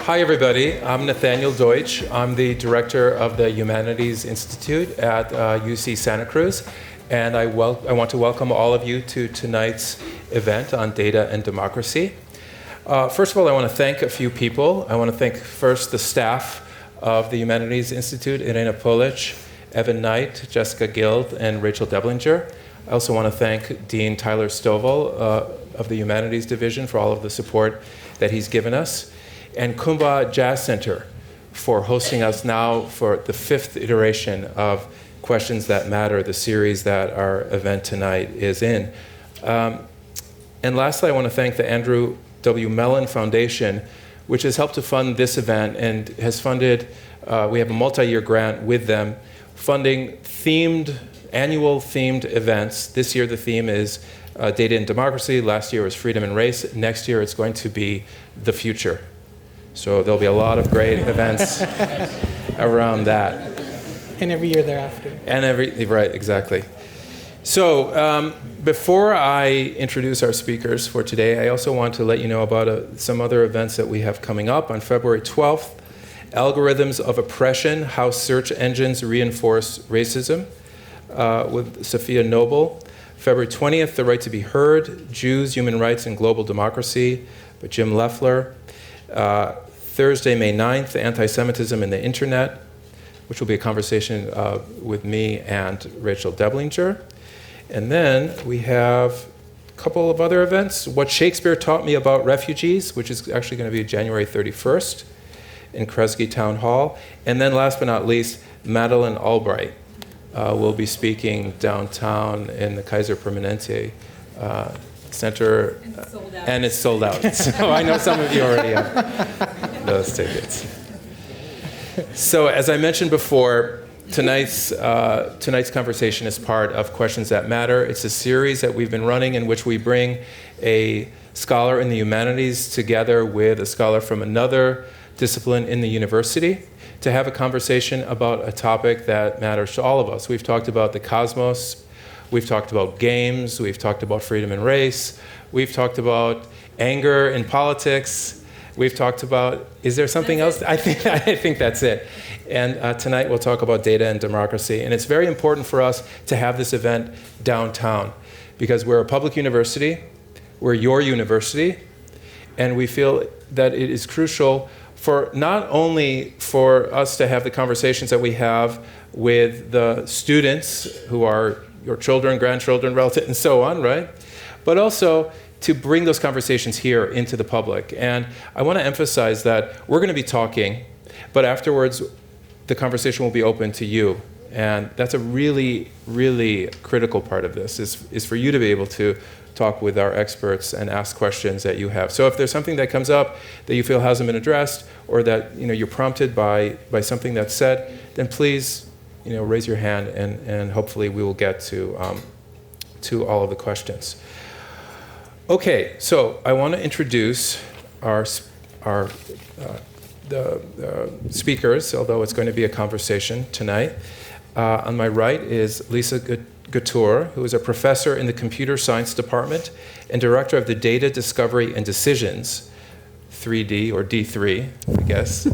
Hi, everybody. I'm Nathaniel Deutsch. I'm the director of the Humanities Institute at UC Santa Cruz, and I want to welcome all of you to tonight's event on data and democracy. First of all, I want to thank a few people. I want to thank first the staff of the Humanities Institute, Irena Polic, Evan Knight, Jessica Guild, and Rachel Deblinger. I also want to thank Dean Tyler Stovall of the Humanities Division for all of the support that he's given us, and Kuumbwa Jazz Center for hosting us now for the 5th iteration of Questions That Matter, the series that our event tonight is in. And lastly, I want to thank the Andrew W. Mellon Foundation, which has helped to fund this event and has funded, we have a multi-year grant with them, funding annual themed events. This year the theme is Data and Democracy. Last year was Freedom and Race. Next year it's going to be the future. So there'll be a lot of great events around that. And every year thereafter. Right, exactly. So before I introduce our speakers for today, I also want to let you know about some other events that we have coming up. On February 12th, Algorithms of Oppression, How Search Engines Reinforce Racism, with Sophia Noble. February 20th, The Right to Be Heard, Jews, Human Rights, and Global Democracy, by Jim Leffler. Thursday, May 9th, Anti-Semitism in the Internet, which will be a conversation with me and Rachel Deblinger. And then we have a couple of other events. What Shakespeare Taught Me About Refugees, which is actually going to be January 31st in Kresge Town Hall. And then last but not least, Madeleine Albright will be speaking downtown in the Kaiser Permanente Center. And it's sold out. So I know some of you already have those tickets. So as I mentioned before, tonight's conversation is part of Questions That Matter. It's a series that we've been running in which we bring a scholar in the humanities together with a scholar from another discipline in the university to have a conversation about a topic that matters to all of us. We've talked about the cosmos, we've talked about games, we've talked about freedom and race, we've talked about anger in politics, we've talked about, is there something else? I think that's it. And tonight we'll talk about data and democracy. And it's very important for us to have this event downtown because we're a public university, we're your university, and we feel that it is crucial for not only for us to have the conversations that we have with the students who are your children, grandchildren, relatives, and so on, right? But also to bring those conversations here into the public. And I want to emphasize that we're going to be talking, but afterwards the conversation will be open to you. And that's a really, really critical part of this, is for you to be able to talk with our experts and ask questions that you have. So if there's something that comes up that you feel hasn't been addressed or that you're prompted by something that's said, then please raise your hand and hopefully we will get to all of the questions. Okay, so I want to introduce our speakers, although it's going to be a conversation tonight. On my right is Lise Getoor, who is a professor in the Computer Science Department and director of the Data Discovery and Decisions, 3D or D3, I guess,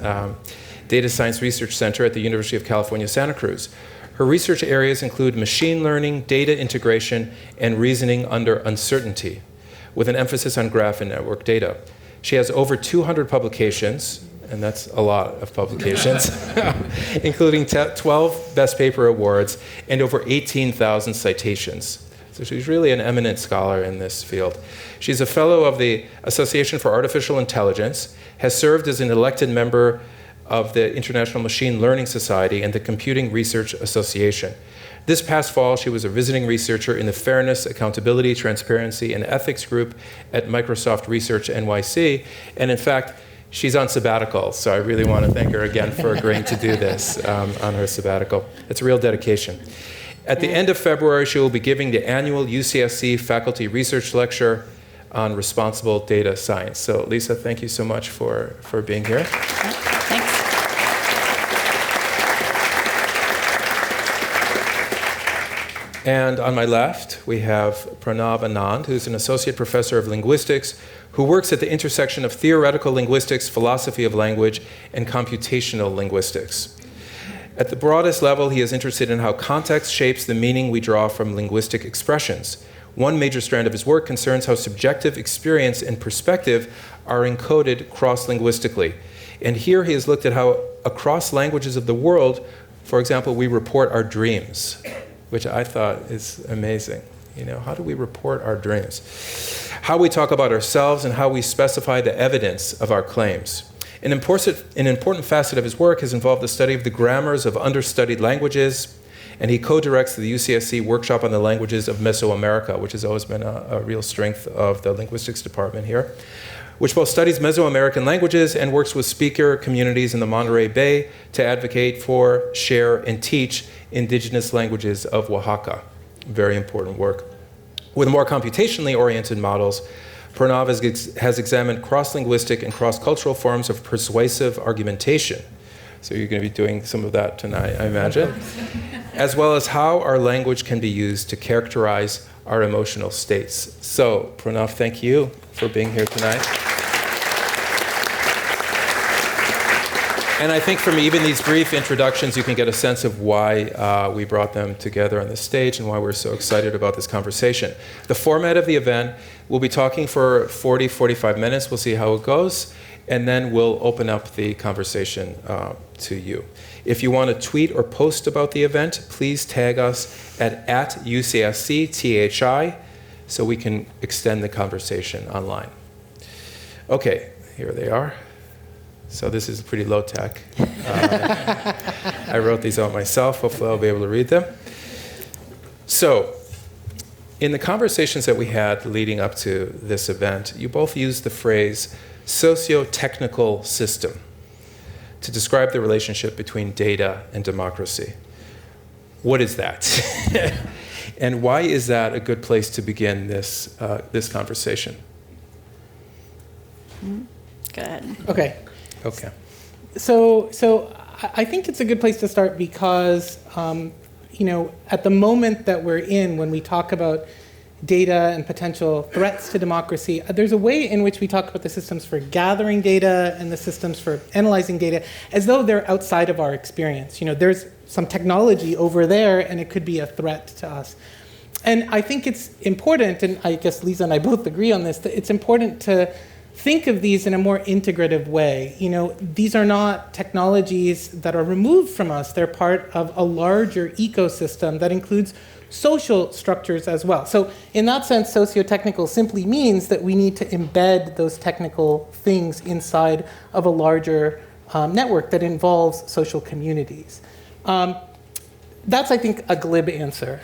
Data Science Research Center at the University of California, Santa Cruz. Her research areas include machine learning, data integration, and reasoning under uncertainty, with an emphasis on graph and network data. She has over 200 publications, and that's a lot of publications, including 12 Best Paper Awards and over 18,000 citations. So she's really an eminent scholar in this field. She's a fellow of the Association for Artificial Intelligence, has served as an elected member of the International Machine Learning Society and the Computing Research Association. This past fall, she was a visiting researcher in the Fairness, Accountability, Transparency, and Ethics group at Microsoft Research NYC, and in fact, she's on sabbatical, so I really want to thank her again for agreeing to do this on her sabbatical. It's a real dedication. At the end of February, she will be giving the annual UCSC Faculty Research Lecture on Responsible Data Science. So Lisa, thank you so much for being here. Thanks. And on my left, we have Pranav Anand, who's an associate professor of linguistics who works at the intersection of theoretical linguistics, philosophy of language, and computational linguistics. At the broadest level, he is interested in how context shapes the meaning we draw from linguistic expressions. One major strand of his work concerns how subjective experience and perspective are encoded cross-linguistically. And here he has looked at how across languages of the world, for example, we report our dreams, which I thought is amazing. You know, how do we report our dreams? How we talk about ourselves and how we specify the evidence of our claims. An important facet of his work has involved the study of the grammars of understudied languages, and he co-directs the UCSC workshop on the languages of Mesoamerica, which has always been a real strength of the linguistics department here, which both studies Mesoamerican languages and works with speaker communities in the Monterey Bay to advocate for, share, and teach indigenous languages of Oaxaca. Very important work. With more computationally oriented models, Pranav has examined cross-linguistic and cross-cultural forms of persuasive argumentation. So you're going to be doing some of that tonight, I imagine. As well as how our language can be used to characterize our emotional states. So, Pranav, thank you for being here tonight. And I think from even these brief introductions, you can get a sense of why we brought them together on this stage and why we're so excited about this conversation. The format of the event, we'll be talking for 40, 45 minutes. We'll see how it goes. And then we'll open up the conversation to you. If you want to tweet or post about the event, please tag us at UCSC_THI so we can extend the conversation online. Okay, here they are. So this is pretty low tech. I wrote these out myself. Hopefully I'll be able to read them. So in the conversations that we had leading up to this event, you both used the phrase sociotechnical system to describe the relationship between data and democracy. What is that? And why is that a good place to begin this conversation? Go ahead. Okay. Okay. So I think it's a good place to start because, at the moment that we're in, when we talk about data and potential threats to democracy, there's a way in which we talk about the systems for gathering data and the systems for analyzing data as though they're outside of our experience. There's some technology over there and it could be a threat to us. And I think it's important, and I guess Lisa and I both agree on this, that it's important to think of these in a more integrative way. These are not technologies that are removed from us. They're part of a larger ecosystem that includes social structures as well. So in that sense, sociotechnical simply means that we need to embed those technical things inside of a larger network that involves social communities. That's, I think, a glib answer.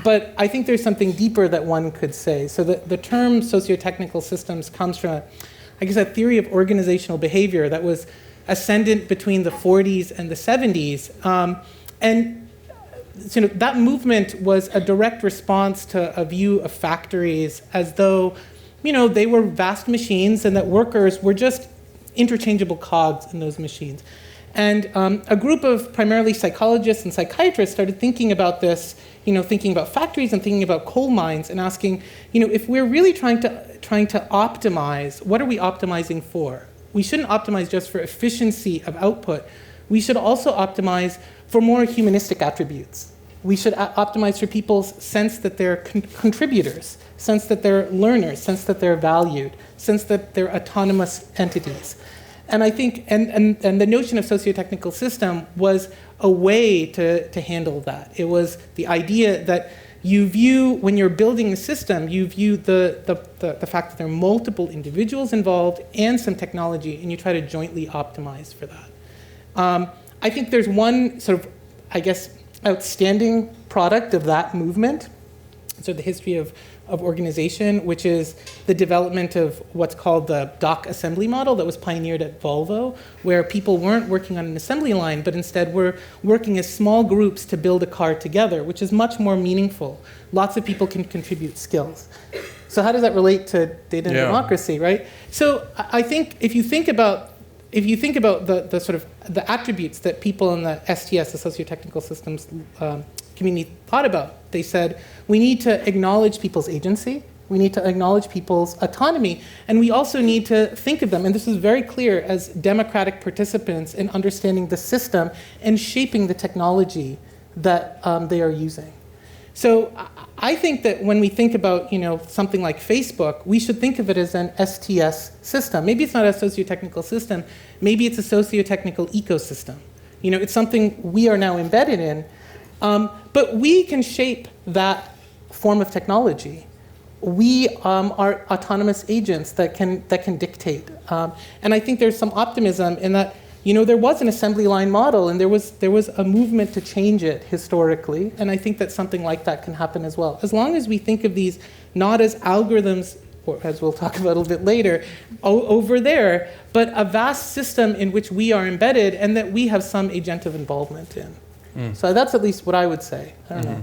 But I think there's something deeper that one could say. So the term sociotechnical systems comes from, a theory of organizational behavior that was ascendant between the 40s and the 70s. That movement was a direct response to a view of factories as though, they were vast machines and that workers were just interchangeable cogs in those machines. And a group of primarily psychologists and psychiatrists started thinking about this, thinking about factories and thinking about coal mines and asking, if we're really trying to optimize, what are we optimizing for? We shouldn't optimize just for efficiency of output. We should also optimize for more humanistic attributes. We should optimize for people's sense that they're contributors, sense that they're learners, sense that they're valued, sense that they're autonomous entities. And I think, and the notion of sociotechnical system was a way to handle that. It was the idea that you view, when you're building a system, you view the fact that there are multiple individuals involved and some technology, and you try to jointly optimize for that. I think there's one sort of, outstanding product of that movement, so the history of organization, which is the development of what's called the dock assembly model that was pioneered at Volvo, where people weren't working on an assembly line, but instead were working as small groups to build a car together, which is much more meaningful. Lots of people can contribute skills. So how does that relate to data and democracy, right? So I think if you think about the sort of the attributes that people in the STS, the sociotechnical systems community, thought about, they said we need to acknowledge people's agency. We need to acknowledge people's autonomy. And we also need to think of them, and this is very clear, as democratic participants in understanding the system and shaping the technology that they are using. So I think that when we think about something like Facebook, we should think of it as an STS system. Maybe it's not a socio-technical system. Maybe it's a socio-technical ecosystem. It's something we are now embedded in. But we can shape that form of technology. We are autonomous agents that can dictate. And I think there's some optimism in that there was an assembly line model, and there was a movement to change it historically, and I think that something like that can happen as well. As long as we think of these not as algorithms, or as we'll talk about a little bit later, over there, but a vast system in which we are embedded and that we have some agentive involvement in. So that's at least what I would say. I don't know.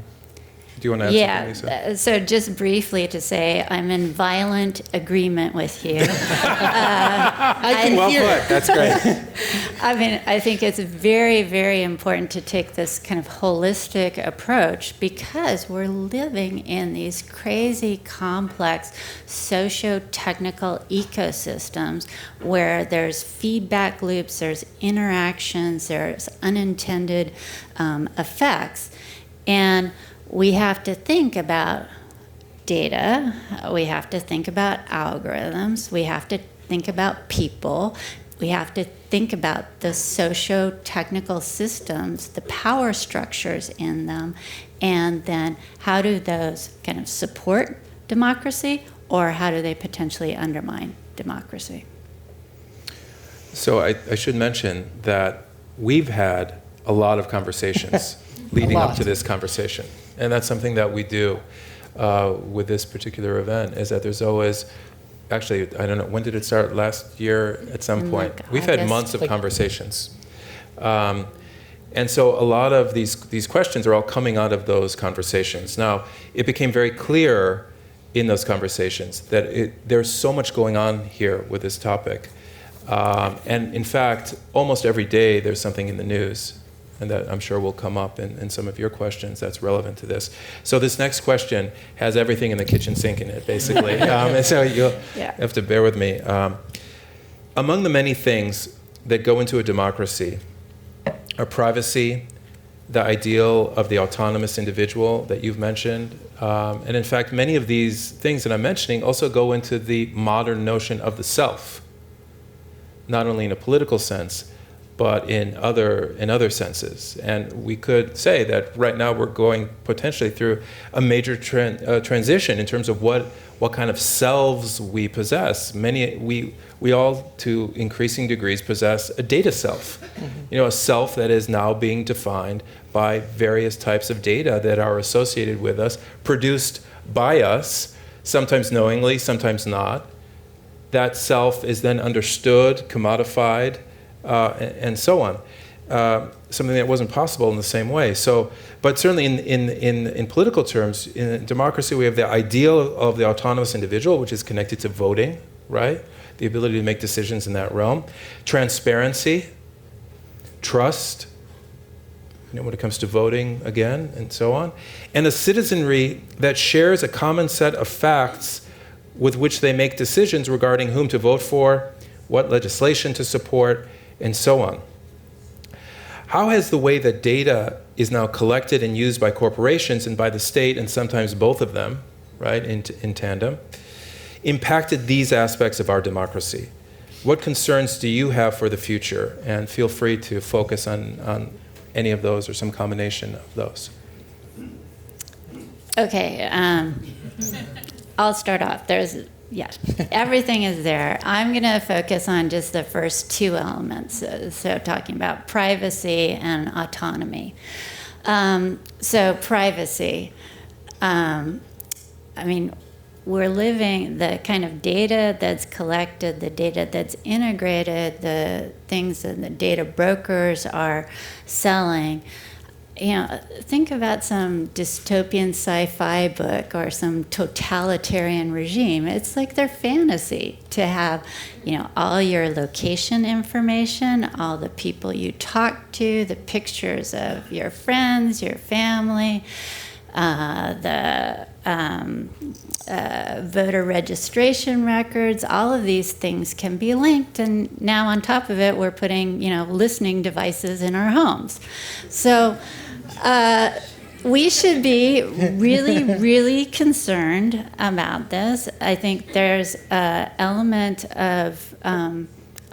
Do you want to add something, Lisa? So just briefly to say, I'm in violent agreement with you. Well put. That's great. I think it's very, very important to take this kind of holistic approach because we're living in these crazy, complex socio-technical ecosystems where there's feedback loops, there's interactions, there's unintended effects. And we have to think about data, we have to think about algorithms, we have to think about people, we have to think about the socio-technical systems, the power structures in them, and then how do those kind of support democracy or how do they potentially undermine democracy? So I should mention that we've had a lot of conversations leading up to this conversation. And that's something that we do with this particular event, is that there's always, actually, I don't know, when did it start? Last year at some point? We've had months of conversations. And so a lot of these questions are all coming out of those conversations. Now, it became very clear in those conversations that there's so much going on here with this topic. And in fact, almost every day there's something in the news, and that I'm sure will come up in some of your questions that's relevant to this. So this next question has everything in the kitchen sink in it, basically. And so you'll have to bear with me. Among the many things that go into a democracy are privacy, the ideal of the autonomous individual that you've mentioned. And in fact, many of these things that I'm mentioning also go into the modern notion of the self, not only in a political sense, but in other senses. And we could say that right now we're going potentially through a major transition in terms of what kind of selves we possess. We all, to increasing degrees, possess a data self. A self that is now being defined by various types of data that are associated with us, produced by us, sometimes knowingly, sometimes not. That self is then understood, commodified, and so on. Something that wasn't possible in the same way. So, but certainly in political terms, in democracy, we have the ideal of the autonomous individual, which is connected to voting, right? The ability to make decisions in that realm. Transparency, trust, when it comes to voting again, and so on. And a citizenry that shares a common set of facts with which they make decisions regarding whom to vote for, what legislation to support, and so on. How has the way that data is now collected and used by corporations and by the state, and sometimes both of them, right, in tandem, impacted these aspects of our democracy? What concerns do you have for the future? And feel free to focus on any of those or some combination of those. Okay, I'll start off. Yes, everything is there. I'm going to focus on just the first two elements, so talking about privacy and autonomy. So privacy, we're living the kind of data that's collected, the data that's integrated, the things that the data brokers are selling. Think about some dystopian sci-fi book or some totalitarian regime. It's like their fantasy to have, all your location information, all the people you talk to, the pictures of your friends, your family, the voter registration records. All of these things can be linked, and now on top of it, we're putting, listening devices in our homes. So we should be really, really concerned about this. I think there's an element of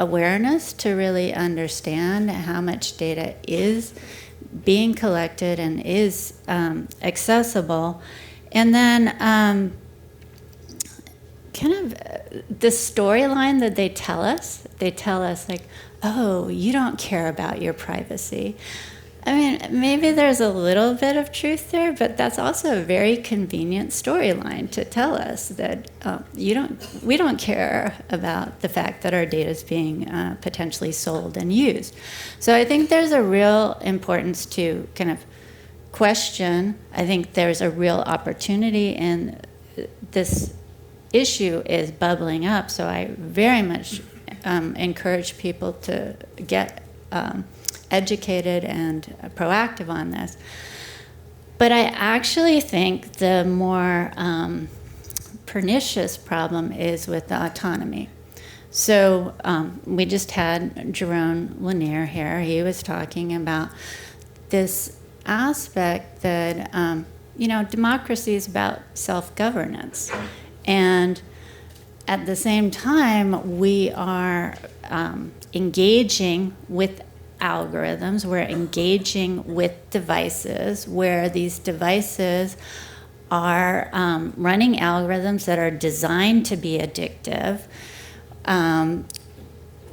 awareness to really understand how much data is being collected and is accessible. And then kind of the storyline that they tell us like, oh, you don't care about your privacy. I mean, maybe there's a little bit of truth there, but that's also a very convenient storyline to tell us that we don't care about the fact that our data is being potentially sold and used. So I think there's a real importance to kind of question. I think there's a real opportunity, and this issue is bubbling up. So I very much encourage people to get educated and proactive on this. But I actually think the more pernicious problem is with the autonomy. So we just had Jerome Lanier here. He was talking about this aspect that, democracy is about self-governance. And at the same time, we are engaging with algorithms, we're engaging with devices where these devices are running algorithms that are designed to be addictive.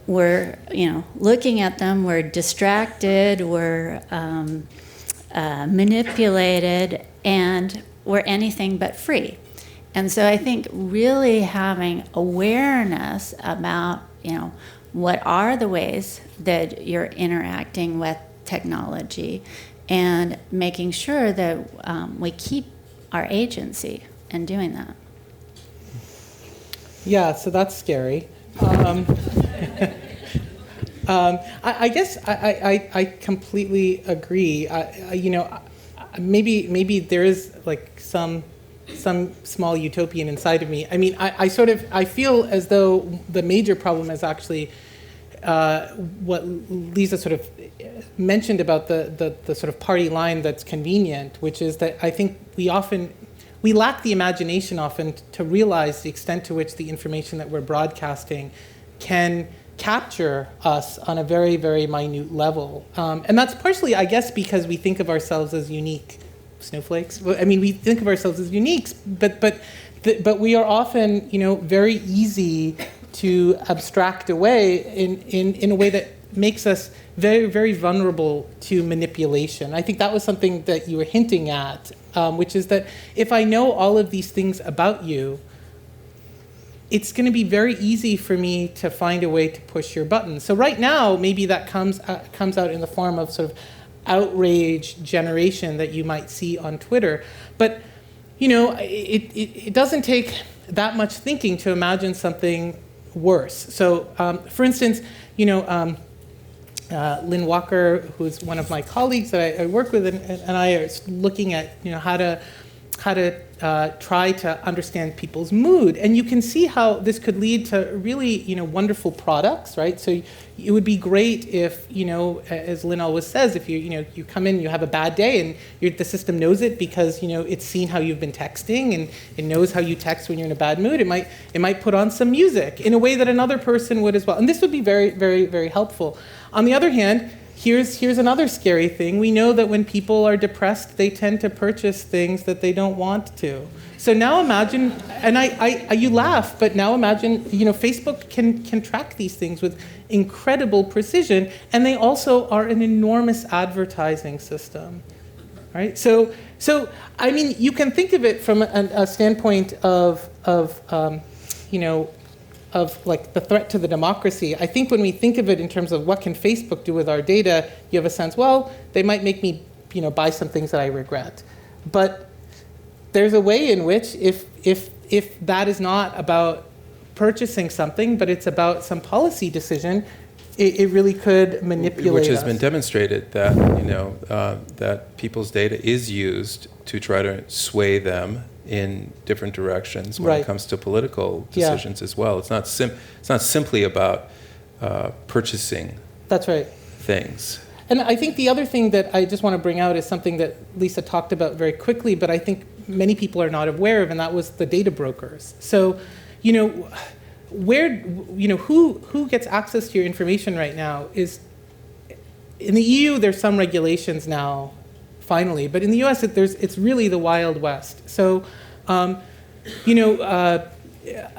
We're looking at them, we're distracted, we're manipulated, and we're anything but free. And so I think really having awareness about, what are the ways that you're interacting with technology, and making sure that we keep our agency in doing that. Yeah, so that's scary. I guess I completely agree. Maybe there is like some small utopian inside of me. I mean, I feel as though the major problem is actually what Lisa sort of mentioned about the sort of party line that's convenient, which is that I think we lack the imagination often to realize the extent to which the information that we're broadcasting can capture us on a very, very minute level. And that's partially, I guess, because we think of ourselves as unique snowflakes. I mean, we think of ourselves as uniques, but we are often, very easy to abstract away in a way that makes us very, very vulnerable to manipulation. I think that was something that you were hinting at, which is that if I know all of these things about you, it's going to be very easy for me to find a way to push your buttons. So right now, maybe that comes out in the form of sort of outrage generation that you might see on Twitter. But, it doesn't take that much thinking to imagine something worse. So, for instance, Lynn Walker, who's one of my colleagues that I work with, and I are looking at how to try to understand people's mood, and you can see how this could lead to really wonderful products, right? So it would be great if as Lynn always says, if you come in, you have a bad day, and the system knows it because it's seen how you've been texting, and it knows how you text when you're in a bad mood. It might put on some music in a way that another person would as well, and this would be very, very, very helpful. On the other hand, here's another scary thing. We know that when people are depressed, they tend to purchase things that they don't want to. So now imagine, and you laugh, but now imagine, Facebook can track these things with incredible precision, and they also are an enormous advertising system, right? So I mean, you can think of it from a standpoint of like the threat to the democracy. I think when we think of it in terms of what can Facebook do with our data, you have a sense, well, they might make me, buy some things that I regret. But there's a way in which if that is not about purchasing something, but it's about some policy decision, it really could manipulate Which has us. been demonstrated that, that people's data is used to try to sway them in different directions when Right. it comes to political Yeah. decisions as well. It's not simply about purchasing That's right. things. And I think the other thing that I just want to bring out is something that Lisa talked about very quickly, but I think many people are not aware of, and that was the data brokers. So, who gets access to your information right now is, in the EU, there's some regulations now, finally, but in the US, it's really the Wild West. So,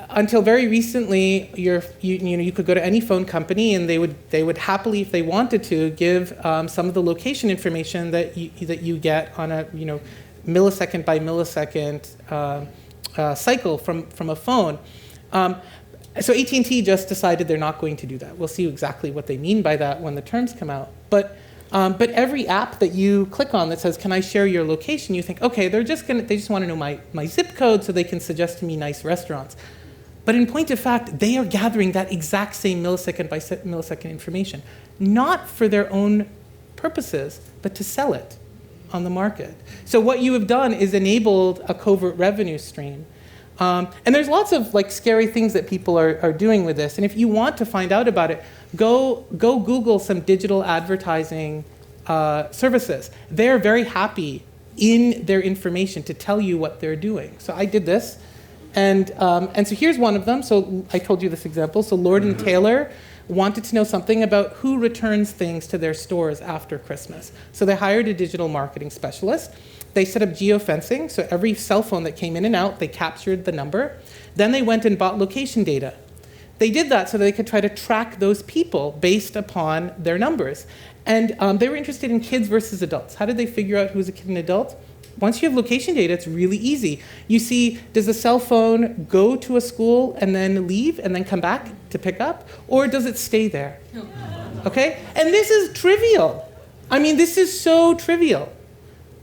until very recently, you could go to any phone company and they would happily, if they wanted to, give some of the location information that you get on a millisecond by millisecond cycle from a phone. So AT&T just decided they're not going to do that. We'll see exactly what they mean by that when the terms come out. But every app that you click on that says, "Can I share your location?" you think, okay, they just want to know my zip code so they can suggest to me nice restaurants. But in point of fact, they are gathering that exact same millisecond by millisecond information, not for their own purposes, but to sell it on the market. So what you have done is enabled a covert revenue stream. And there's lots of scary things that people are doing with this. And if you want to find out about it, go Google some digital advertising services. They're very happy in their information to tell you what they're doing. So I did this. And so here's one of them. So I told you this example. So Lord & Taylor wanted to know something about who returns things to their stores after Christmas. So they hired a digital marketing specialist. They set up geofencing, so every cell phone that came in and out, they captured the number. Then they went and bought location data. They did that so that they could try to track those people based upon their numbers. And they were interested in kids versus adults. How did they figure out who's a kid and adult? Once you have location data, it's really easy. You see, does the cell phone go to a school and then leave and then come back to pick up? Or does it stay there? Okay? And this is trivial. I mean, this is so trivial.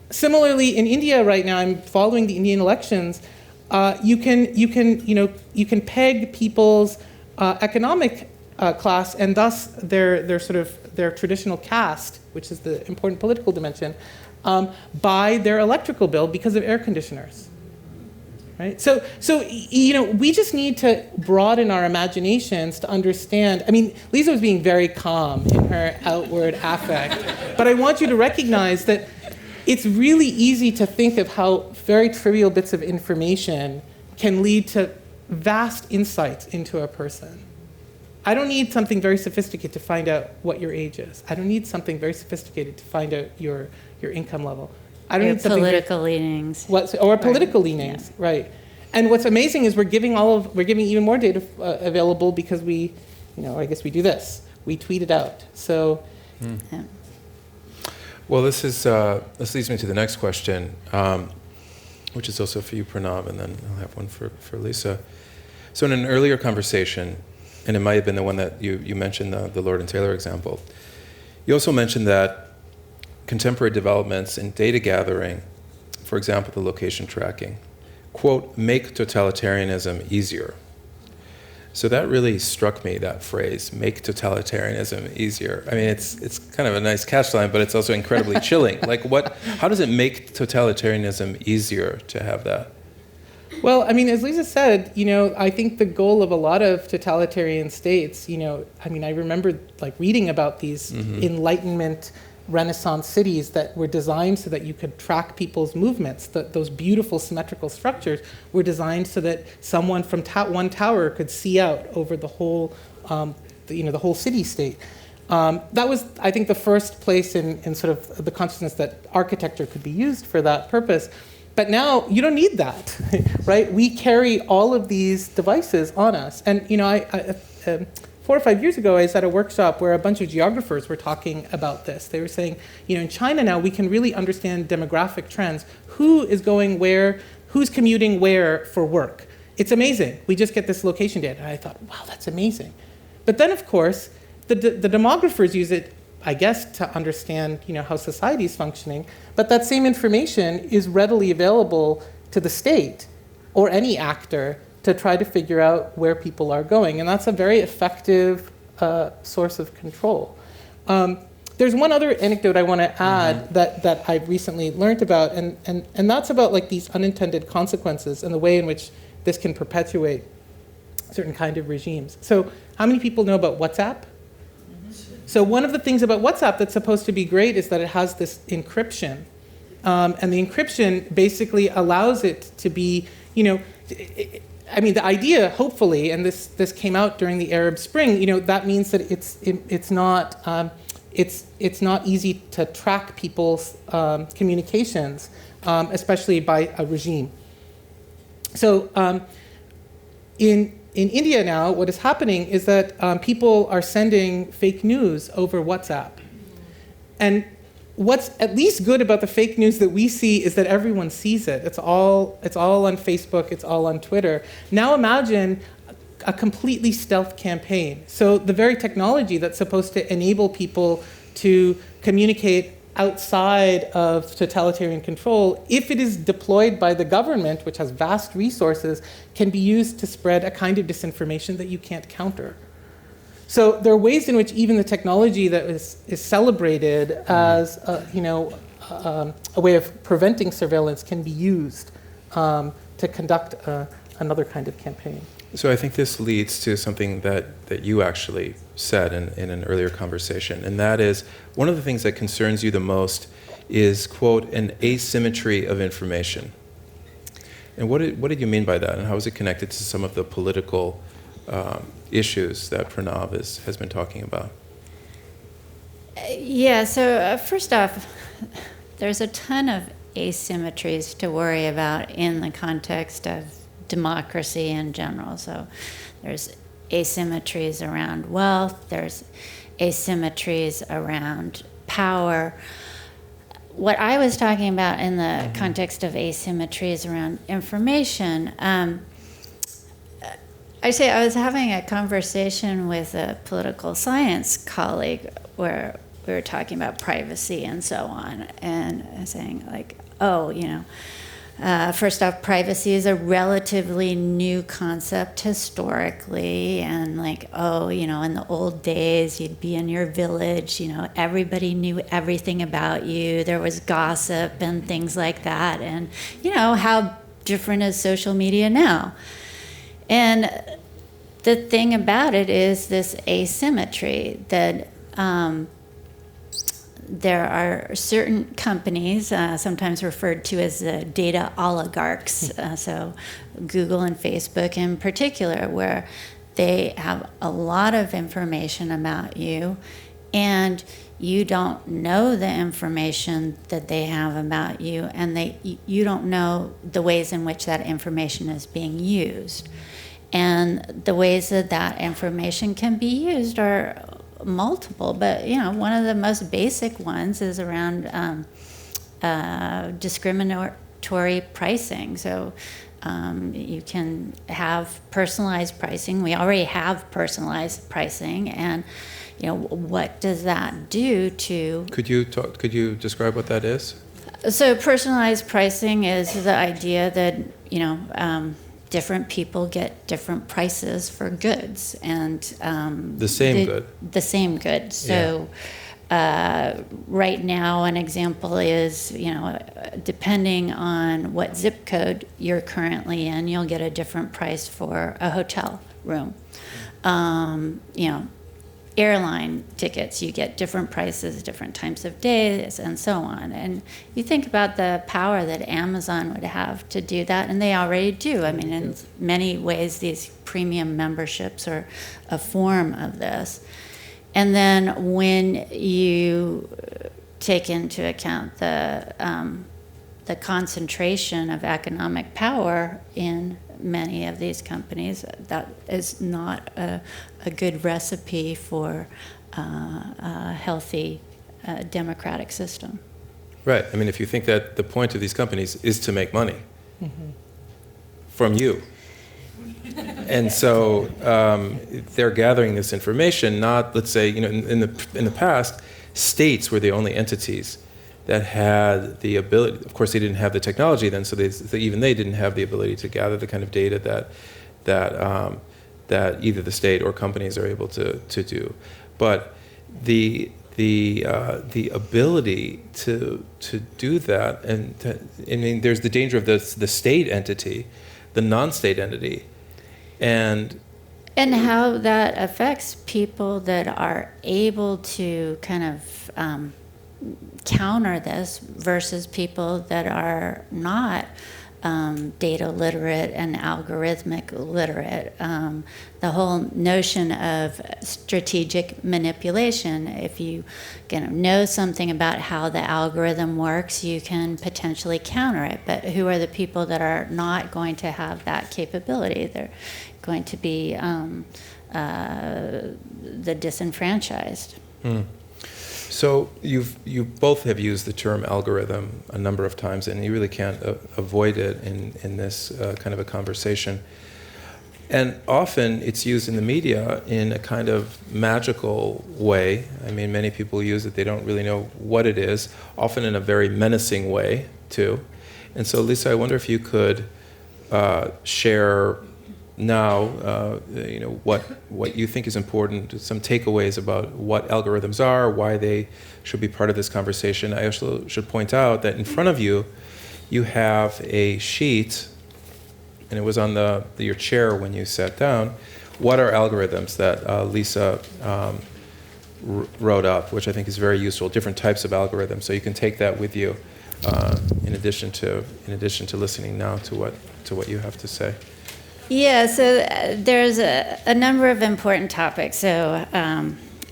Similarly, in India right now, I'm following the Indian elections. You can peg people's economic class and thus their traditional caste, which is the important political dimension, by their electrical bill because of air conditioners. Right? So we just need to broaden our imaginations to understand. I mean, Lisa was being very calm in her outward affect, but I want you to recognize that it's really easy to think of how very trivial bits of information can lead to vast insights into a person. I don't need something very sophisticated to find out what your age is. I don't need something very sophisticated to find out your income level. I don't Your need something political leanings. Political leanings, Yeah. right? And what's amazing is we're giving even more data available because I guess we do this. We tweet it out. So. Yeah. Well, this leads me to the next question, which is also for you, Pranav, and then I'll have one for Lisa. So in an earlier conversation, and it might have been the one that you mentioned, the Lord & Taylor example, you also mentioned that contemporary developments in data gathering, for example, the location tracking, quote, make totalitarianism easier. So that really struck me, that phrase, make totalitarianism easier. I mean, it's kind of a nice catchline, but it's also incredibly chilling. How does it make totalitarianism easier to have that? Well, I mean, as Lisa said, I think the goal of a lot of totalitarian states, I remember reading about these Enlightenment Renaissance cities that were designed so that you could track people's movements. Those beautiful symmetrical structures were designed so that someone from one tower could see out over the whole, the whole city-state. That was, I think, the first place in sort of the consciousness that architecture could be used for that purpose. But now you don't need that, right? We carry all of these devices on us. And, 4 or 5 years ago, I was at a workshop where a bunch of geographers were talking about this. They were saying, in China now, we can really understand demographic trends. Who is going where, who's commuting where for work. It's amazing. We just get this location data. And I thought, wow, that's amazing. But then, of course, the demographers use it, I guess, to understand, how society is functioning. But that same information is readily available to the state or any actor to try to figure out where people are going. And that's a very effective source of control. There's one other anecdote I want to add that I've recently learned about, and that's about like these unintended consequences and the way in which this can perpetuate certain kind of regimes. So how many people know about WhatsApp? So one of the things about WhatsApp that's supposed to be great is that it has this encryption. And the encryption basically allows it to be, I mean, the idea, hopefully, and this came out during the Arab Spring, that means that it's not easy to track people's communications, especially by a regime. So in India now, what is happening is that people are sending fake news over WhatsApp. And what's at least good about the fake news that we see is that everyone sees it. It's all on Facebook, it's all on Twitter. Now imagine a completely stealth campaign. So the very technology that's supposed to enable people to communicate outside of totalitarian control, if it is deployed by the government, which has vast resources, can be used to spread a kind of disinformation that you can't counter. So there are ways in which even the technology that is celebrated as a way of preventing surveillance can be used to conduct another kind of campaign. So I think this leads to something that you actually said in an earlier conversation, and that is one of the things that concerns you the most is, quote, an asymmetry of information. And what did you mean by that, and how is it connected to some of the political issues that Pranav has been talking about? Yeah, so first off, there's a ton of asymmetries to worry about in the context of democracy in general. So there's asymmetries around wealth, there's asymmetries around power. What I was talking about in the context of asymmetries around information, I was having a conversation with a political science colleague where we were talking about privacy and so on, and saying like, first off, privacy is a relatively new concept historically, and like, in the old days, you'd be in your village, everybody knew everything about you, there was gossip and things like that, and how different is social media now? And the thing about it is this asymmetry that there are certain companies, sometimes referred to as the data oligarchs, so Google and Facebook in particular, where they have a lot of information about you, and you don't know the information that they have about you, and you don't know the ways in which that information is being used. And the ways that information can be used are multiple, but one of the most basic ones is around discriminatory pricing. So you can have personalized pricing. We already have personalized pricing, and what does that do to? Could you describe what that is? So personalized pricing is the idea that different people get different prices for goods, and the same good. So right now, an example is, depending on what zip code you're currently in, you'll get a different price for a hotel room. Airline tickets, you get different prices, different times of days, and so on. And you think about the power that Amazon would have to do that, and they already do. I mean, in many ways, these premium memberships are a form of this. And then when you take into account the concentration of economic power in many of these companies, that is not a good recipe for a healthy democratic system. Right. I mean, if you think that the point of these companies is to make money from you. And so they're gathering this information, not, let's say, in the past, states were the only entities that had the ability. Of course, they didn't have the technology then, so even they didn't have the ability to gather the kind of data that that either the state or companies are able to do. But the ability to do that, and I mean, there's the danger of the state entity, the non-state entity, and how that affects people that are able to kind of counter this versus people that are not data literate and algorithmic literate. The whole notion of strategic manipulation, if you know something about how the algorithm works, you can potentially counter it. But who are the people that are not going to have that capability? They're going to be the disenfranchised. So you both have used the term algorithm a number of times, and you really can't avoid it in this kind of a conversation. And often it's used in the media in a kind of magical way. I mean, many people use it, they don't really know what it is, often in a very menacing way, too. And so, Lise, I wonder if you could share now, what you think is important, some takeaways about what algorithms are, why they should be part of this conversation. I also should point out that in front of you, you have a sheet, and it was on your chair when you sat down. What are algorithms that Lise wrote up, which I think is very useful, different types of algorithms. So you can take that with you in addition to listening now to what you have to say. Yeah, so there's a number of important topics. So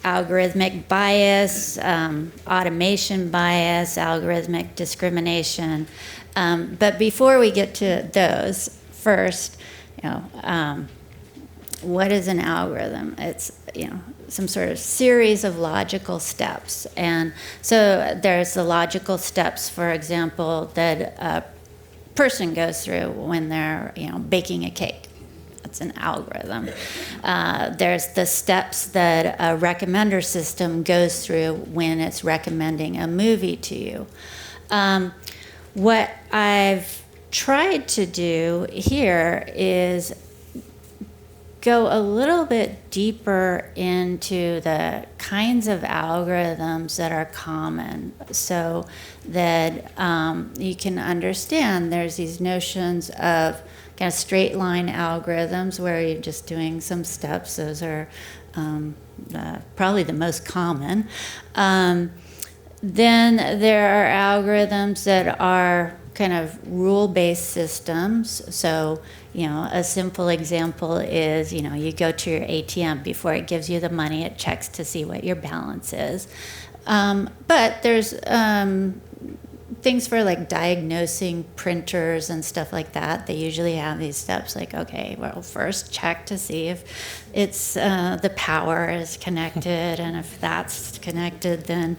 algorithmic bias, automation bias, algorithmic discrimination. But before we get to those, first, what is an algorithm? It's some sort of series of logical steps. And so there's the logical steps, for example, that a person goes through when they're baking a cake. That's an algorithm. There's the steps that a recommender system goes through when it's recommending a movie to you. What I've tried to do here is go a little bit deeper into the kinds of algorithms that are common so that you can understand there's these notions of kind of straight line algorithms where you're just doing some steps. Those are probably the most common. Then there are algorithms that are kind of rule-based systems. So, a simple example is, you go to your ATM. Before it gives you the money, it checks to see what your balance is. But there's things for like diagnosing printers and stuff like that. They usually have these steps like, okay, well, first check to see if it's the power is connected, and if that's connected, then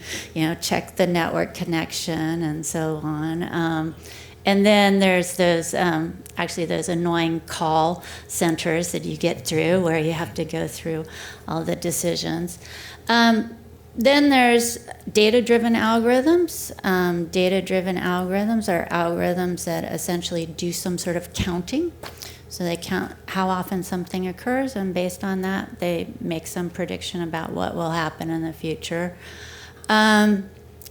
check the network connection and so on. And then there's those those annoying call centers that you get through where you have to go through all the decisions. Then there's data-driven algorithms. Data-driven algorithms are algorithms that essentially do some sort of counting. So they count how often something occurs, and based on that, they make some prediction about what will happen in the future. And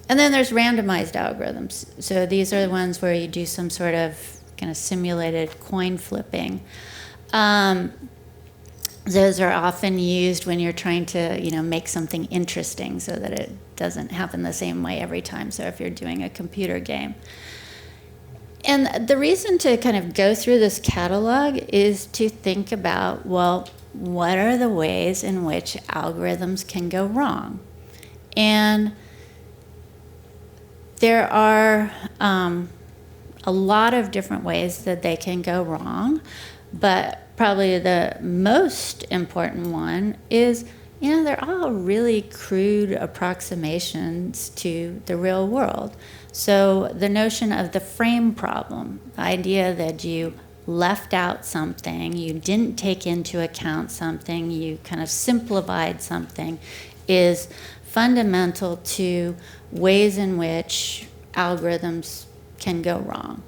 then there's randomized algorithms. So these are the ones where you do some sort of kind of simulated coin flipping. Those are often used when you're trying to, make something interesting so that it doesn't happen the same way every time. So if you're doing a computer game. And the reason to kind of go through this catalog is to think about, well, what are the ways in which algorithms can go wrong? And there are a lot of different ways that they can go wrong, but probably the most important one is, they're all really crude approximations to the real world. So the notion of the frame problem, the idea that you left out something, you didn't take into account something, you kind of simplified something, is fundamental to ways in which algorithms can go wrong.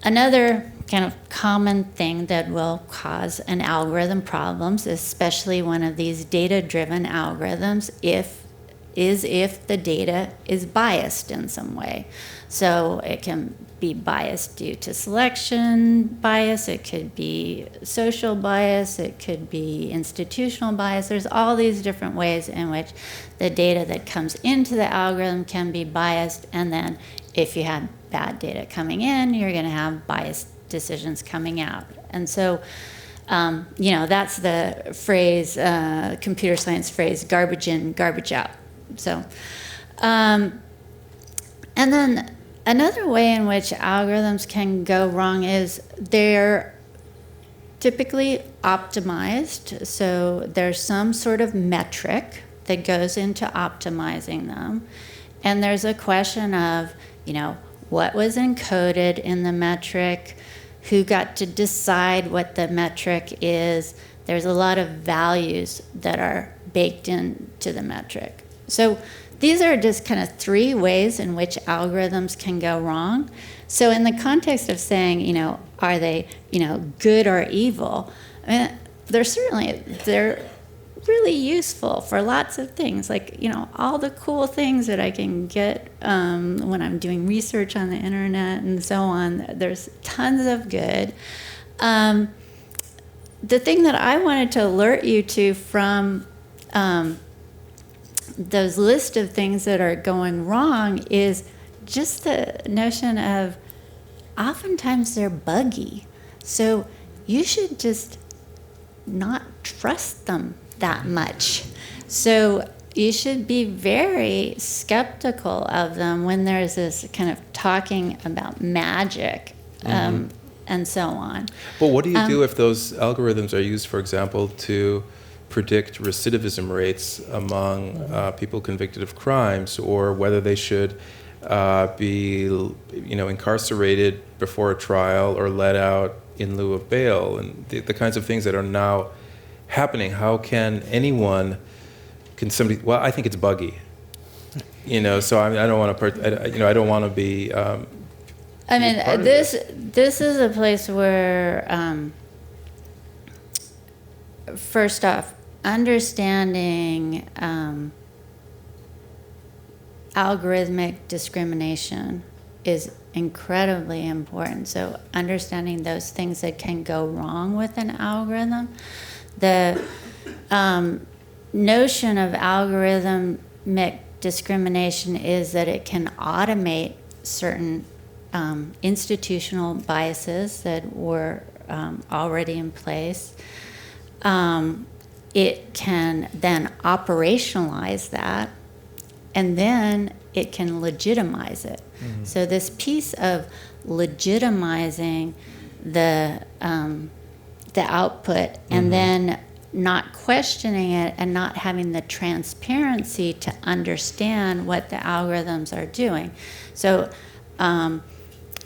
Another kind of common thing that will cause an algorithm problems, especially one of these data-driven algorithms, if the data is biased in some way. So it can be biased due to selection bias, it could be social bias, it could be institutional bias. There's all these different ways in which the data that comes into the algorithm can be biased, and then if you have bad data coming in, you're going to have biased decisions coming out. And so, that's the phrase, computer science phrase, garbage in, garbage out. So, and then another way in which algorithms can go wrong is they're typically optimized. So there's some sort of metric that goes into optimizing them. And there's a question of, what was encoded in the metric, who got to decide what the metric is. There's a lot of values that are baked into the metric. So these are just kind of three ways in which algorithms can go wrong. So in the context of saying, are they, good or evil, I mean, they're really useful for lots of things, like, all the cool things that I can get when I'm doing research on the internet and so on. There's tons of good. The thing that I wanted to alert you to from those list of things that are going wrong is just the notion of oftentimes they're buggy. So you should just not trust them that much. So you should be very skeptical of them when there's this kind of talking about magic and so on. But what do you do if those algorithms are used, for example, to predict recidivism rates among people convicted of crimes, or whether they should be incarcerated before a trial or let out in lieu of bail, and the kinds of things that are now happening? How can somebody? Well, I think it's buggy. So I don't want to. I don't want to be. This is a place where, first off, understanding algorithmic discrimination is incredibly important. So understanding those things that can go wrong with an algorithm. The notion of algorithmic discrimination is that it can automate certain institutional biases that were already in place. It can then operationalize that, and then it can legitimize it. Mm-hmm. So this piece of legitimizing the output and then not questioning it and not having the transparency to understand what the algorithms are doing. So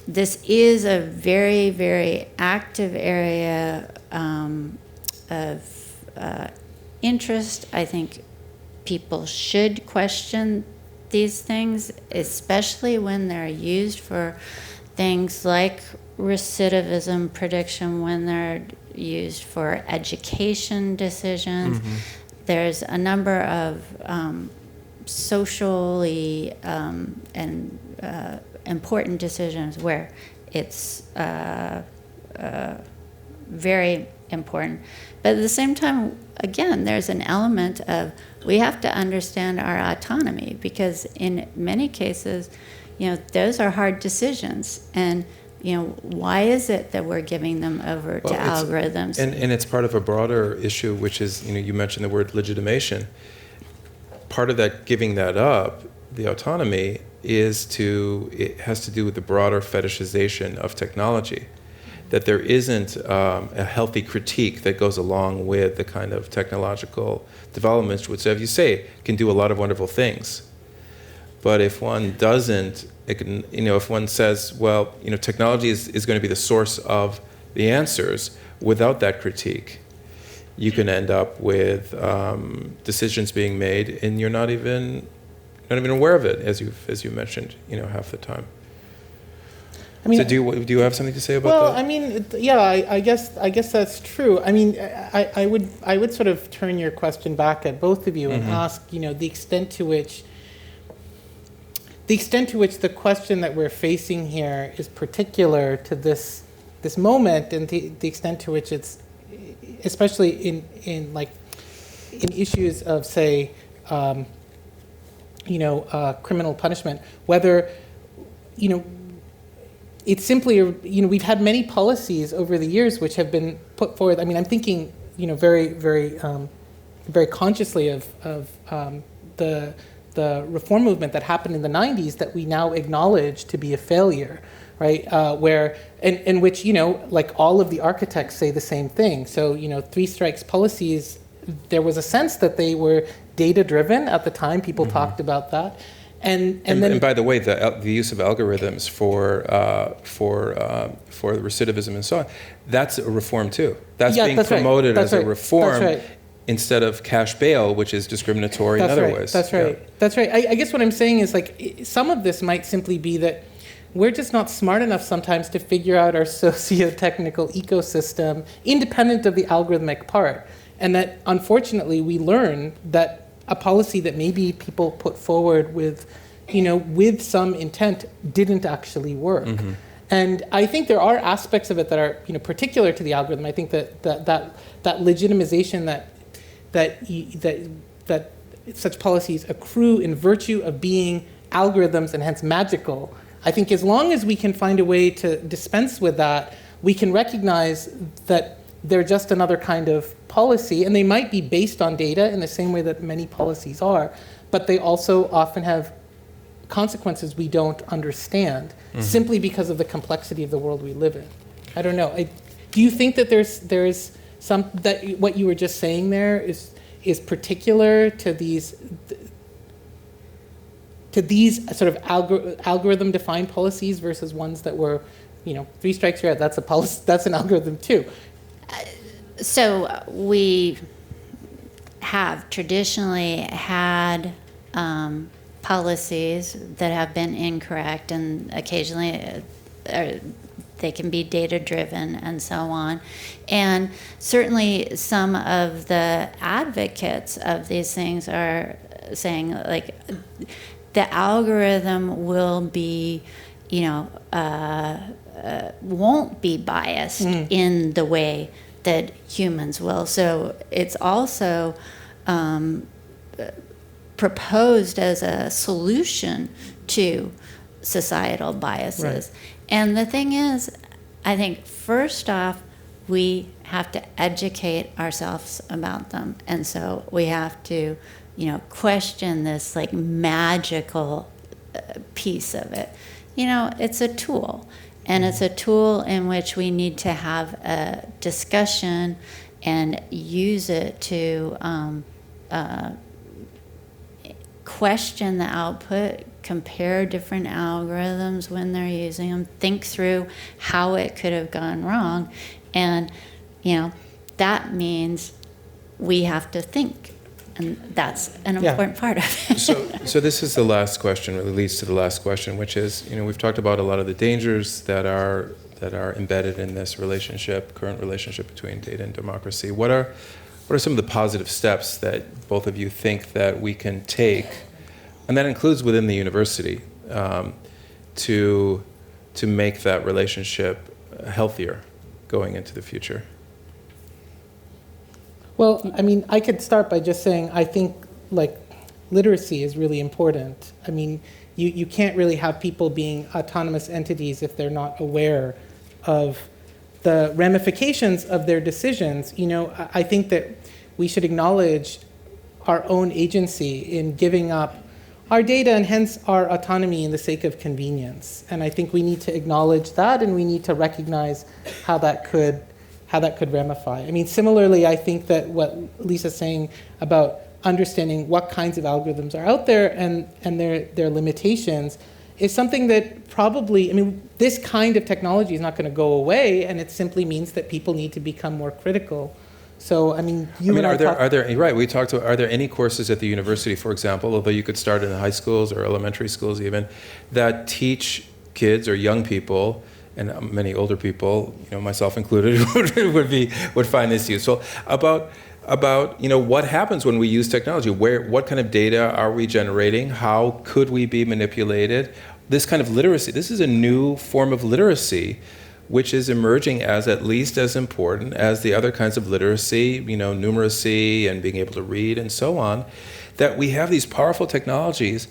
this is a very, very active area of interest. I think people should question these things, especially when they're used for things like recidivism prediction, when they're used for education decisions. Mm-hmm. There's a number of socially and important decisions where it's very important. But at the same time, again, there's an element of we have to understand our autonomy, because in many cases, those are hard decisions. And why is it that we're giving them over to algorithms? And it's part of a broader issue, which is, you mentioned the word legitimation. Part of that, giving that up, the autonomy, it has to do with the broader fetishization of technology. That there isn't a healthy critique that goes along with the kind of technological developments, which, as you say, can do a lot of wonderful things. But if one doesn't, if one says, well, technology is going to be the source of the answers, without that critique, you can end up with decisions being made, and you're not even aware of it, as you mentioned, half the time. I mean, So do you have something to say about well, that? I mean, yeah, I guess that's true. I mean, I would sort of turn your question back at both of you and ask, the extent to which the question that we're facing here is particular to this moment, and the extent to which it's, especially in issues of, say, criminal punishment, whether, it's simply, we've had many policies over the years which have been put forward. I mean, I'm thinking, very, very, very consciously of the reform movement that happened in the 90s that we now acknowledge to be a failure, right? Where, in which, all of the architects say the same thing. So, three strikes policies, there was a sense that they were data-driven at the time. People talked about that. And by the way, the use of algorithms for recidivism and so on, that's a reform too. That's being promoted as a reform instead of cash bail, which is discriminatory in other ways. That's right. That's right. I guess what I'm saying is, some of this might simply be that we're just not smart enough sometimes to figure out our socio-technical ecosystem independent of the algorithmic part. And that, unfortunately, we learn that a policy that maybe people put forward with some intent didn't actually work. And I think there are aspects of it that are, particular to the algorithm. I think that legitimization that such policies accrue in virtue of being algorithms and hence magical. I think as long as we can find a way to dispense with that, we can recognize that they're just another kind of policy, and they might be based on data in the same way that many policies are, but they also often have consequences we don't understand simply because of the complexity of the world we live in. I don't know. Do you think that there's some, that what you were just saying there is particular to these sort of algorithm defined policies versus ones that were, three strikes you're out, that's a policy, that's an algorithm too? So we have traditionally had policies that have been incorrect, and occasionally they can be data-driven and so on. And certainly some of the advocates of these things are saying, the algorithm will be, won't be biased in the way that humans will. So it's also proposed as a solution to societal biases. Right. And the thing is, I think first off, we have to educate ourselves about them. And so we have to, question this magical piece of it. It's a tool. And it's a tool in which we need to have a discussion and use it to question the output, compare different algorithms when they're using them, think through how it could have gone wrong. And, that means we have to think. And that's an important part of it. So this is the last question, really leads to the last question, which is, we've talked about a lot of the dangers that are embedded in this current relationship between data and democracy. What are some of the positive steps that both of you think that we can take, and that includes within the university, to make that relationship healthier going into the future? Well, I mean, I could start by just saying I think literacy is really important. I mean, you can't really have people being autonomous entities if they're not aware of the ramifications of their decisions. I think that we should acknowledge our own agency in giving up our data and hence our autonomy in the sake of convenience. And I think we need to acknowledge that, and we need to recognize how that could ramify. I mean, similarly, I think that what Lisa's saying about understanding what kinds of algorithms are out there and their limitations is something that probably, this kind of technology is not going to go away, and it simply means that people need to become more critical. So, are there any courses at the university, for example, although you could start in high schools or elementary schools even, that teach kids or young people, and many older people, myself included, would find this useful, about what happens when we use technology. What kind of data are we generating? How could we be manipulated? This kind of literacy. This is a new form of literacy, which is emerging as at least as important as the other kinds of literacy, numeracy and being able to read and so on. That we have these powerful technologies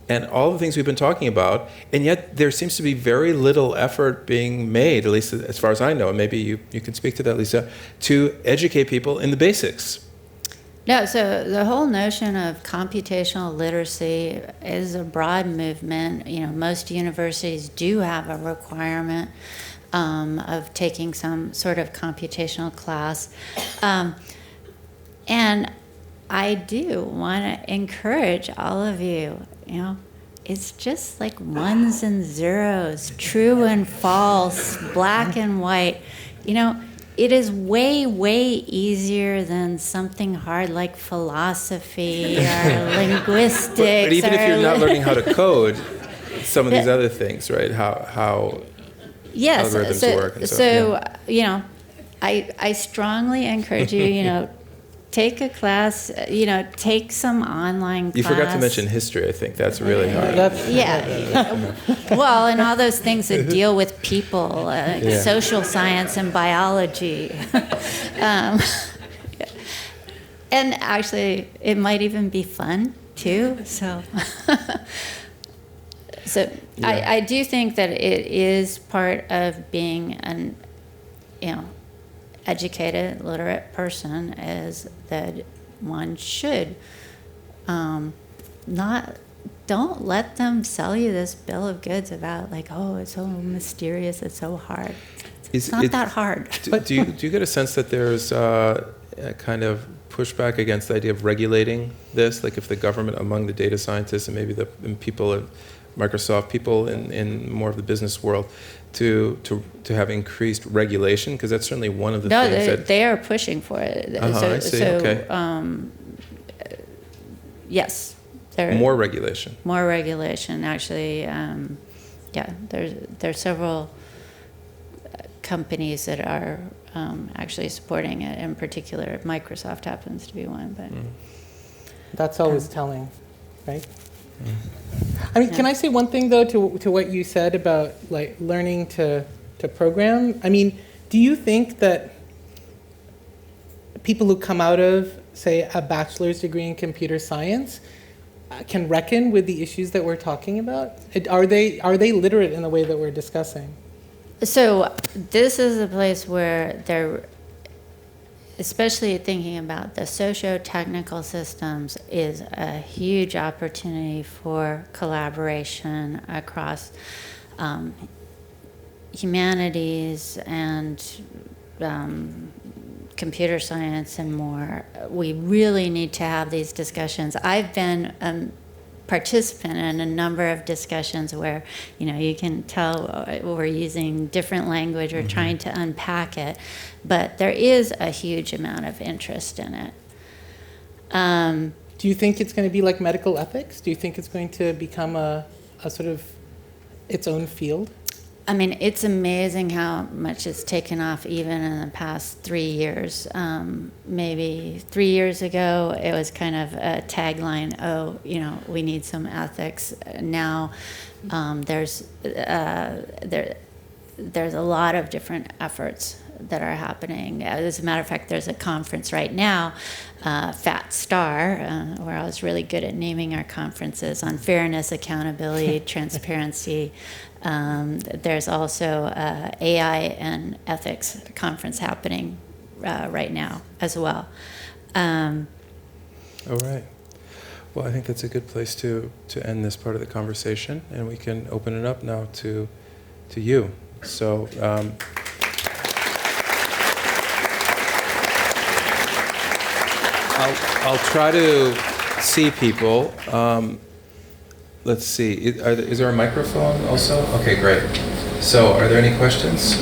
and all the things we've been talking about, and yet there seems to be very little effort being made, at least as far as I know, and maybe you can speak to that, Lisa, to educate people in the basics. No, so the whole notion of computational literacy is a broad movement. Most universities do have a requirement of taking some sort of computational class. And I do want to encourage all of you, it's just like ones and zeros, true and false, black and white. It is way, way easier than something hard like philosophy or linguistics. But even if you're not learning how to code, some of these other things, right? How yes, algorithms work. And so I strongly encourage you, take a class, take some online class. You forgot to mention history, I think. That's really hard. Well, and all those things that deal with people, social science and biology. And actually, it might even be fun, too. So, I do think that it is part of being an, educated, literate person, is that one should don't let them sell you this bill of goods about it's so mysterious, it's so hard. It's not that hard. Do you get a sense that there's a kind of pushback against the idea of regulating this? Like if the government, among the data scientists and maybe the people at Microsoft, people in more of the business world, to have increased regulation, because that's certainly one of the things that they are pushing for it. I see. Okay. Yes, more regulation. More regulation, actually. There's several companies that are actually supporting it. In particular, Microsoft happens to be one. But that's always telling, right? I mean, can I say one thing though to what you said about learning to program? I mean, do you think that people who come out of, say, a bachelor's degree in computer science can reckon with the issues that we're talking about? Are they literate in the way that we're discussing? So this is a place where they're, especially thinking about the socio-technical systems, is a huge opportunity for collaboration across humanities and computer science and more. We really need to have these discussions. I've been participant in a number of discussions where you can tell we're using different language or trying to unpack it, but there is a huge amount of interest in it. Do you think it's going to be like medical ethics? Do you think it's going to become a sort of its own field? I mean, it's amazing how much it's taken off even in the past 3 years. Maybe 3 years ago, it was kind of a tagline, we need some ethics. Now there's a lot of different efforts that are happening. As a matter of fact, there's a conference right now, Fat Star, where I was really good at naming our conferences, on fairness, accountability, transparency. There's also AI and ethics conference happening right now as well. All right. Well, I think that's a good place to end this part of the conversation, and we can open it up now to you. So. I'll try to see people. Let's see. Is there a microphone also? Okay, great. So, are there any questions?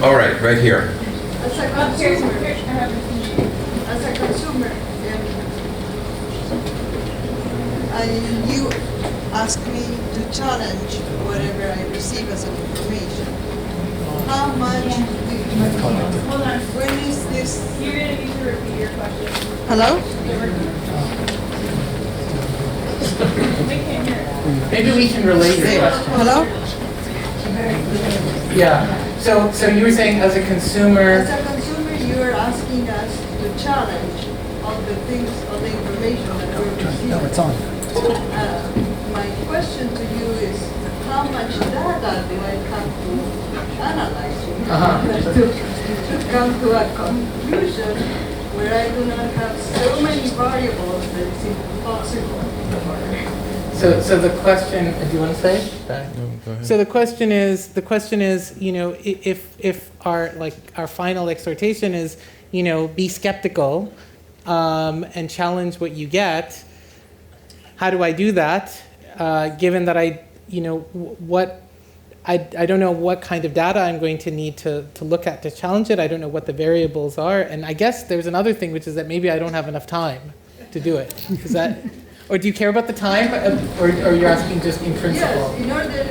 All right, right here. As a consumer, you ask me to challenge whatever I receive as an information. How much? Hold on. When is this? You're going to need to repeat your question. Hello? We can't hear it. Maybe we can relate your question. Hello? Yeah. So you were saying as a consumer. As a consumer, you are asking us to challenge all the things, all the information that we're receiving. No, it's on. My question to you is, how much data do I have to analyze to come to a conclusion where I do not have so many variables that it's impossible? So the question, do you want to say? No, go ahead. So the question is, you know, if our final exhortation is, you know, be skeptical, and challenge what you get. How do I do that? Given that I don't know what kind of data I'm going to need to look at to challenge it. I don't know what the variables are. And I guess there's another thing, which is that maybe I don't have enough time to do it. Is that, or do you care about the time, or you're asking just in principle? Yes, in order,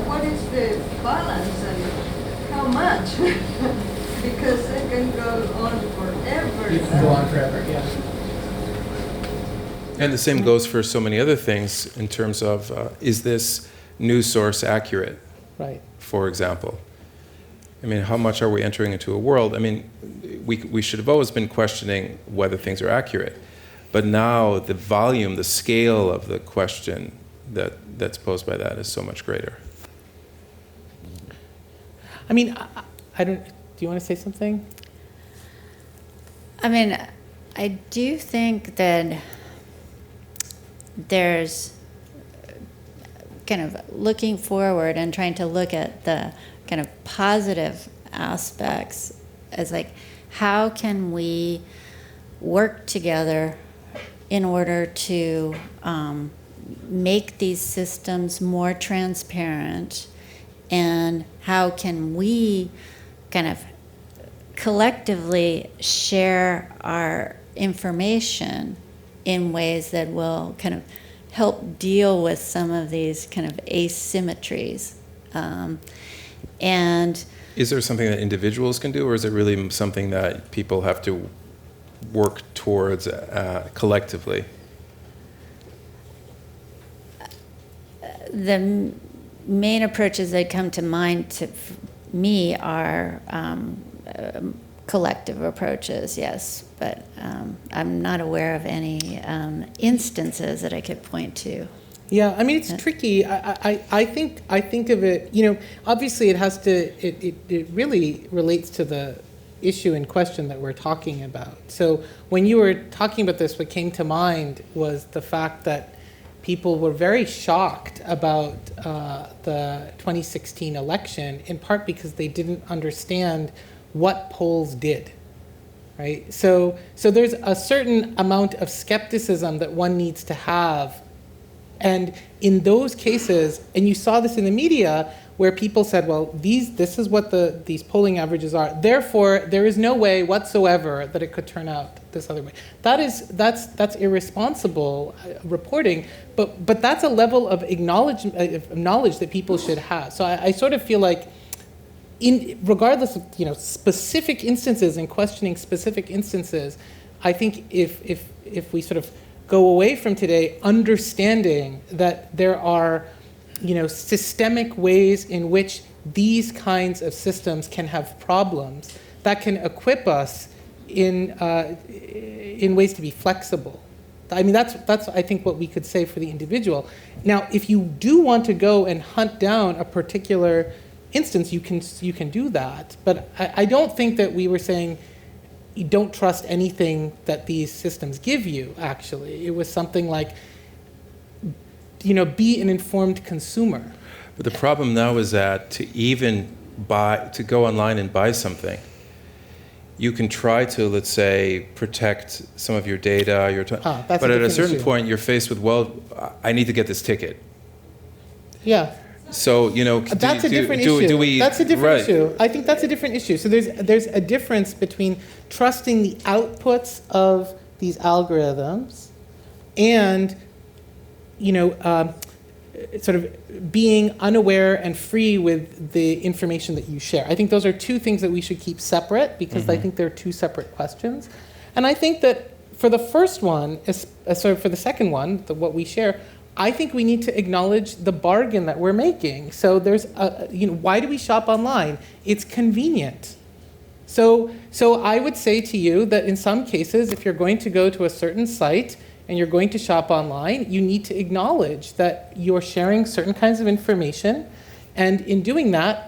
what is the balance and how much? Because I can go on forever. You can go on forever, yeah. And the same goes for so many other things in terms of, is this news source accurate? Right. For example. I mean, how much are we entering into a world? I mean, we should have always been questioning whether things are accurate. But now the volume, the scale of the question that's posed by that is so much greater. I mean, I don't, do you want to say something? I mean, I do think that there's kind of looking forward and trying to look at the kind of positive aspects as like, how can we work together in order to make these systems more transparent, and how can we kind of collectively share our information in ways that will kind of help deal with some of these kind of asymmetries. And is there something that individuals can do, or is it really something that people have to work towards collectively? The main approaches that come to mind to me are collective approaches, yes, but I'm not aware of any instances that I could point to. Yeah, I mean, it's tricky. I think of it, you know, obviously it really relates to the issue in question that we're talking about. So when you were talking about this, what came to mind was the fact that people were very shocked about the 2016 election, in part because they didn't understand what polls did, right? So there's a certain amount of skepticism that one needs to have. And in those cases, and you saw this in the media, where people said, well, this is what these polling averages are. Therefore, there is no way whatsoever that it could turn out this other way. That's irresponsible reporting, but that's a level of knowledge that people should have. So I sort of feel like, regardless of specific instances and questioning specific instances, I think if we sort of go away from today understanding that there are systemic ways in which these kinds of systems can have problems that can equip us in ways to be flexible. I mean, that's I think what we could say for the individual. Now, if you do want to go and hunt down a particular instance, you can do that. But I don't think that we were saying you don't trust anything that these systems give you. Actually, it was something like, be an informed consumer. But the problem now is that to go online and buy something, you can try to, let's say, protect some of your data, but at a certain point you're faced with, well, I need to get this ticket. Yeah. So, that's a different issue. That's a different issue. I think that's a different issue. So there's a difference between trusting the outputs of these algorithms and sort of being unaware and free with the information that you share. I think those are two things that we should keep separate, because I think they're two separate questions. And I think that for the first one, for the second one, what we share, I think we need to acknowledge the bargain that we're making. So there's, why do we shop online? It's convenient. So I would say to you that in some cases, if you're going to go to a certain site and you're going to shop online, you need to acknowledge that you're sharing certain kinds of information. And in doing that,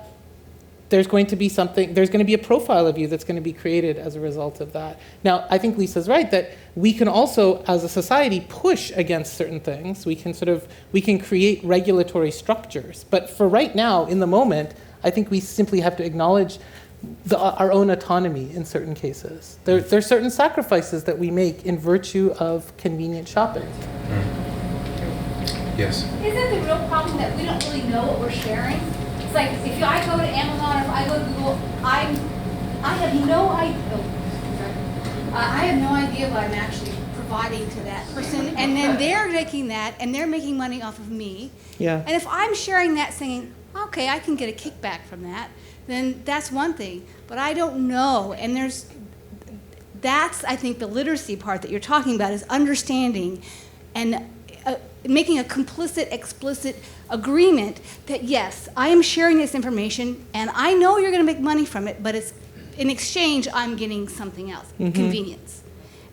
there's going to be a profile of you that's going to be created as a result of that. Now, I think Lisa's right that we can also, as a society, push against certain things. We can create regulatory structures. But for right now, in the moment, I think we simply have to acknowledge our own autonomy in certain cases. There's certain sacrifices that we make in virtue of convenient shopping. Yes. Isn't the real problem that we don't really know what we're sharing? It's like if I go to Amazon or if I go to Google, I have no idea. I have no idea what I'm actually providing to that person, and then they're taking that and they're making money off of me. Yeah. And if I'm sharing that, saying, okay, I can get a kickback from that, then that's one thing. But I don't know, and that's I think the literacy part that you're talking about is understanding and making a explicit agreement that yes, I am sharing this information and I know you're going to make money from it, but it's in exchange I'm getting something else, convenience.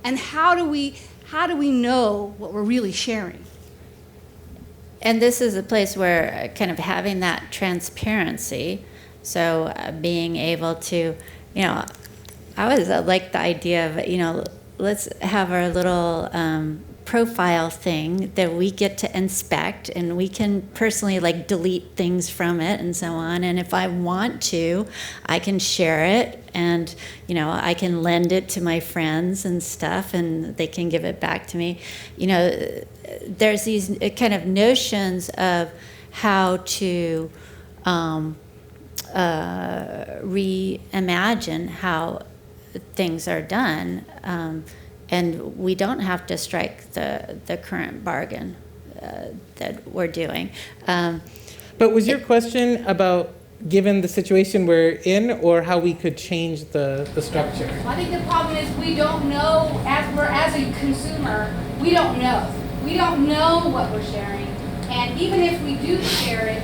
And how do we know what we're really sharing? And this is a place where kind of having that transparency, so being able to, I always like the idea of, let's have our little profile thing that we get to inspect, and we can personally delete things from it and so on. And if I want to, I can share it, and I can lend it to my friends and stuff, and they can give it back to me. There's these kind of notions of how to reimagine how things are done. And we don't have to strike the current bargain that we're doing. But was your question about, given the situation we're in, or how we could change the structure? I think the problem is we don't know, as a consumer, we don't know. We don't know what we're sharing. And even if we do share it,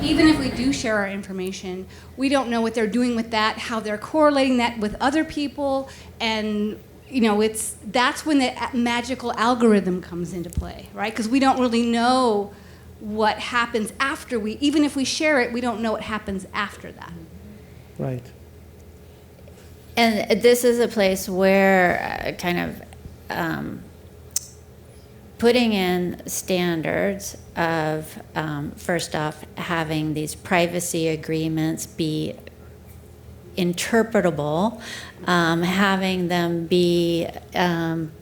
even if we do share our information, we don't know what they're doing with that, how they're correlating that with other people, and that's when the magical algorithm comes into play, right? Because we don't really know what happens after even if we share it, we don't know what happens after that. Right. And this is a place where kind of putting in standards of, first off, having these privacy agreements be interpretable, having them be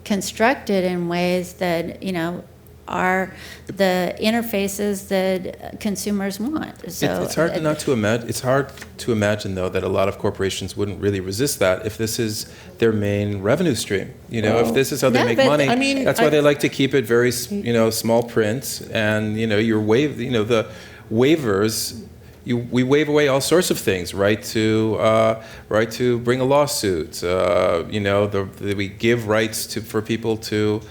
constructed in ways that, are the interfaces that consumers want. So it's hard It's hard to imagine, though, that a lot of corporations wouldn't really resist that if this is their main revenue stream. If this is how they make money, that's why they like to keep it very, small print. And the waivers. We waive away all sorts of things, right to bring a lawsuit. We give rights for people to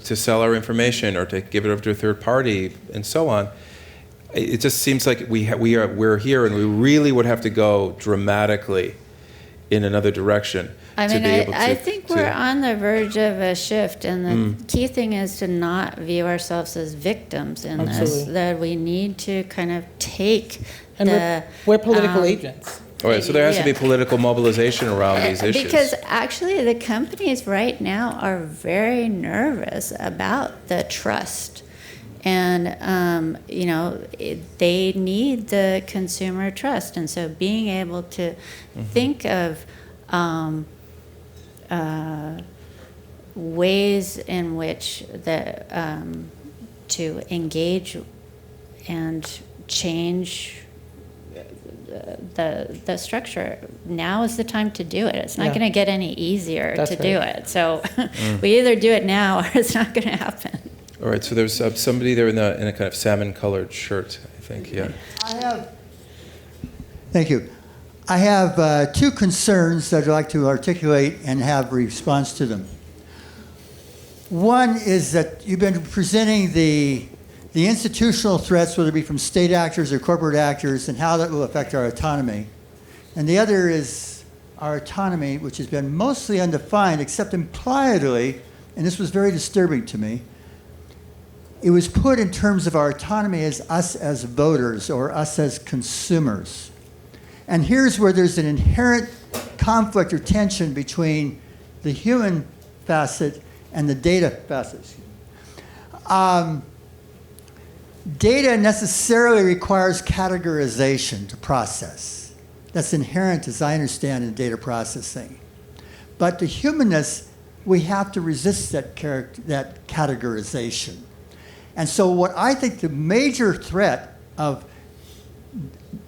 sell our information or to give it over to a third party and so on. It just seems like we're here, and we really would have to go dramatically in another direction. I think we're on the verge of a shift, and the key thing is to not view ourselves as victims in this, that we need to kind of take we're political agents. All right, so there has to be political mobilization around these issues. Because actually the companies right now are very nervous about the trust. And, they need the consumer trust. And so being able to think of ways in which to engage and change the structure, now is the time to do it. It's not going to get any easier to do it. So we either do it now or it's not going to happen. All right, so there's somebody there in a kind of salmon-colored shirt, I think, yeah. Thank you. I have two concerns that I'd like to articulate and have a response to them. One is that you've been presenting the institutional threats, whether it be from state actors or corporate actors, and how that will affect our autonomy. And the other is our autonomy, which has been mostly undefined, except impliedly, and this was very disturbing to me, it was put in terms of our autonomy as us as voters or us as consumers. And here's where there's an inherent conflict or tension between the human facet and the data facet. Data necessarily requires categorization to process. That's inherent, as I understand, in data processing. But the humanness, we have to resist that categorization. And so what I think the major threat of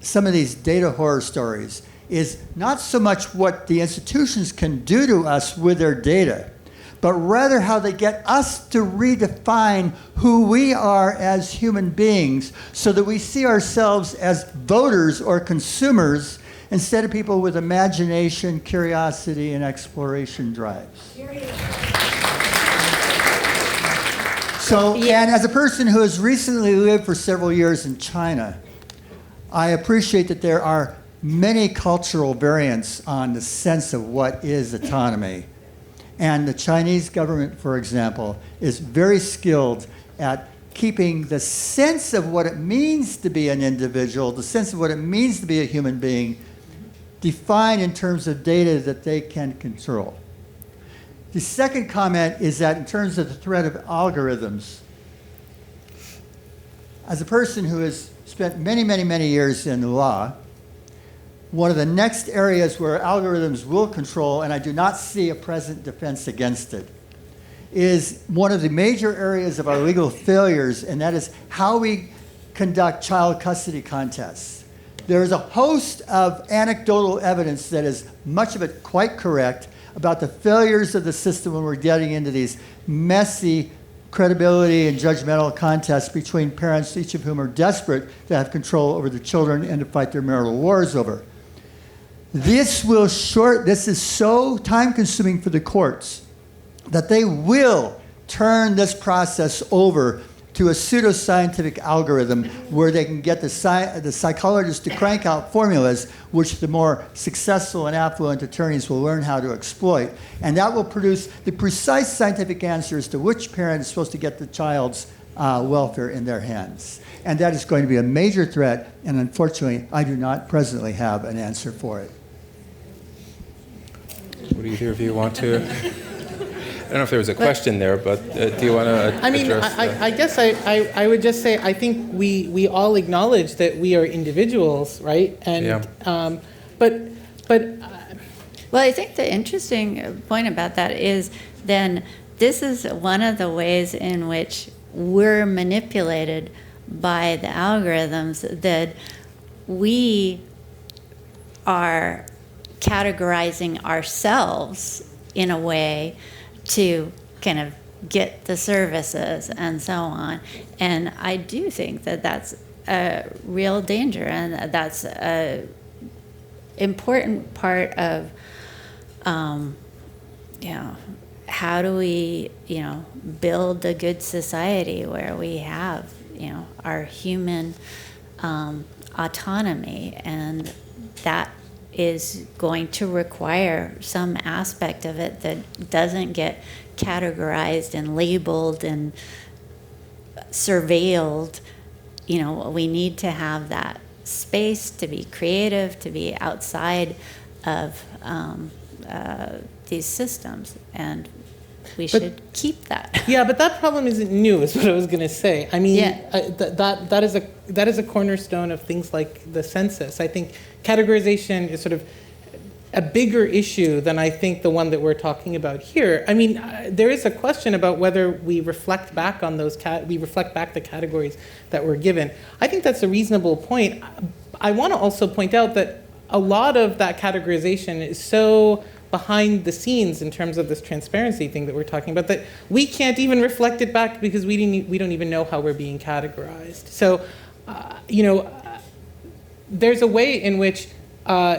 some of these data horror stories is not so much what the institutions can do to us with their data, but rather how they get us to redefine who we are as human beings so that we see ourselves as voters or consumers instead of people with imagination, curiosity, and exploration drives. So, and as a person who has recently lived for several years in China, I appreciate that there are many cultural variants on the sense of what is autonomy. And the Chinese government, for example, is very skilled at keeping the sense of what it means to be an individual, the sense of what it means to be a human being, defined in terms of data that they can control. The second comment is that in terms of the threat of algorithms, as a person who has spent many, many, many years in law, one of the next areas where algorithms will control, and I do not see a present defense against it, is one of the major areas of our legal failures, and that is how we conduct child custody contests. There is a host of anecdotal evidence that is, much of it quite correct, about the failures of the system when we're getting into these messy credibility and judgmental contests between parents, each of whom are desperate to have control over the children and to fight their marital wars over. This is so time-consuming for the courts that they will turn this process over to a pseudoscientific algorithm where they can get the psychologists to crank out formulas which the more successful and affluent attorneys will learn how to exploit. And that will produce the precise scientific answers to which parent is supposed to get the child's welfare in their hands. And that is going to be a major threat, and unfortunately, I do not presently have an answer for it. Would either of you want to? I don't know if there was a question there, but do you want to address I mean, I guess I would just say I think we all acknowledge that we are individuals, right? And Yeah. Well, I think the interesting point about that is then this is one of the ways in which we're manipulated by the algorithms, that we are categorizing ourselves in a way to kind of get the services and so on. And I do think that that's a real danger, and that's a important part of, how do we, build a good society where we have, our human autonomy, and that is going to require some aspect of it that doesn't get categorized and labeled and surveilled. We need to have that space to be creative, to be outside of these systems, and we should keep that. Yeah, but that problem isn't new, is what I was going to say. I mean, Yeah. that is a cornerstone of things like the census. I think categorization is sort of a bigger issue than I think the one that we're talking about here. I mean, there is a question about whether we reflect back on those the categories that we're given. I think that's a reasonable point. I want to also point out that a lot of that categorization is so behind the scenes in terms of this transparency thing that we're talking about that we can't even reflect it back because we don't even know how we're being categorized. So, there's a way in which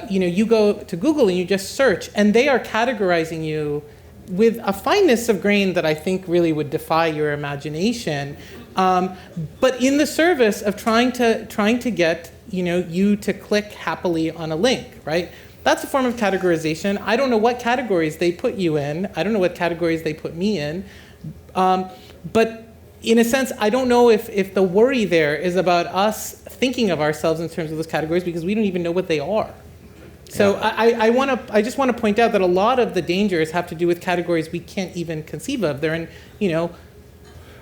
you go to Google and you just search, and they are categorizing you with a fineness of grain that I think really would defy your imagination, but in the service of trying to get you to click happily on a link, right? That's a form of categorization. I don't know what categories they put you in. I don't know what categories they put me in, but in a sense, I don't know if the worry there is about us thinking of ourselves in terms of those categories because we don't even know what they are. So yeah. I just want to point out that a lot of the dangers have to do with categories we can't even conceive of. They're in,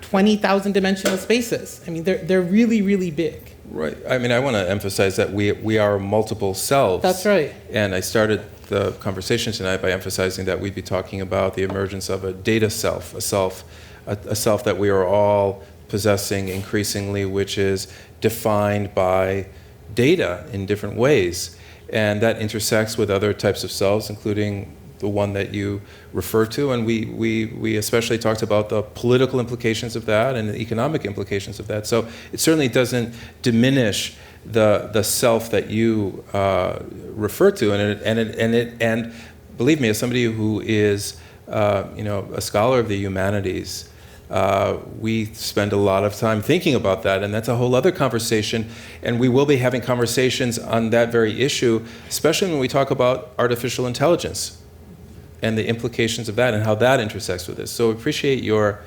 20,000 dimensional spaces. I mean, they're really, really big. Right. I mean, I want to emphasize that we are multiple selves. That's right. And I started the conversation tonight by emphasizing that we'd be talking about the emergence of a data self, a self that we are all possessing increasingly, which is defined by data in different ways. And that intersects with other types of selves, including the one that you refer to. And we especially talked about the political implications of that and the economic implications of that. So it certainly doesn't diminish the self that you refer to. And believe me, as somebody who is a scholar of the humanities, we spend a lot of time thinking about that, and that's a whole other conversation, and we will be having conversations on that very issue, especially when we talk about artificial intelligence and the implications of that and how that intersects with this. So appreciate your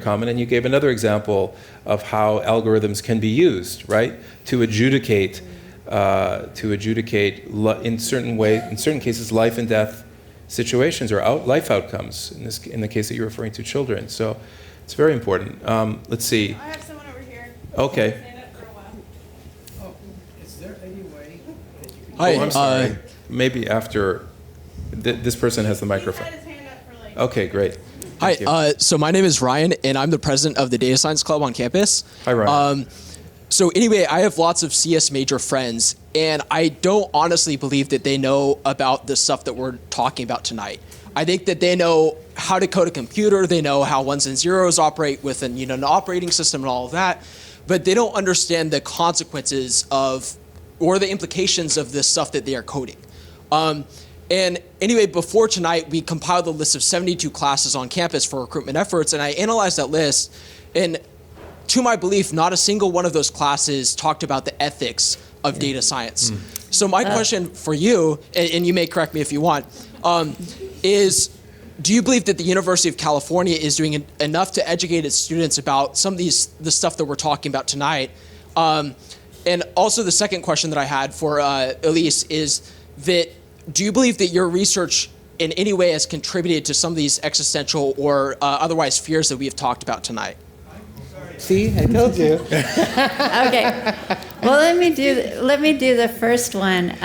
comment, and you gave another example of how algorithms can be used, right, to adjudicate in certain cases, life and death situations or life outcomes, in the case that you're referring to children. So it's very important. Let's see. I have someone over here. Okay. Stand up for a while. Is there any way that you can... Hi, I'm sorry. Maybe after this person has the microphone. He's had his hand up for like... Okay, great. Hi, so my name is Ryan, and I'm the president of the Data Science Club on campus. Hi, Ryan. So anyway, I have lots of CS major friends, and I don't honestly believe that they know about the stuff that we're talking about tonight. I think that they know how to code a computer, they know how ones and zeros operate with an operating system and all of that, but they don't understand the consequences of, or the implications of the stuff that they are coding. And anyway, before tonight, we compiled a list of 72 classes on campus for recruitment efforts, and I analyzed that list, and to my belief, not a single one of those classes talked about the ethics of data science. So my question for you, and you may correct me if you want, is do you believe that the University of California is doing enough to educate its students about some of the stuff that we're talking about tonight? And also the second question that I had for Elise is that do you believe that your research in any way has contributed to some of these existential or otherwise fears that we have talked about tonight? See, I told you. Okay. Well, let me do the first one.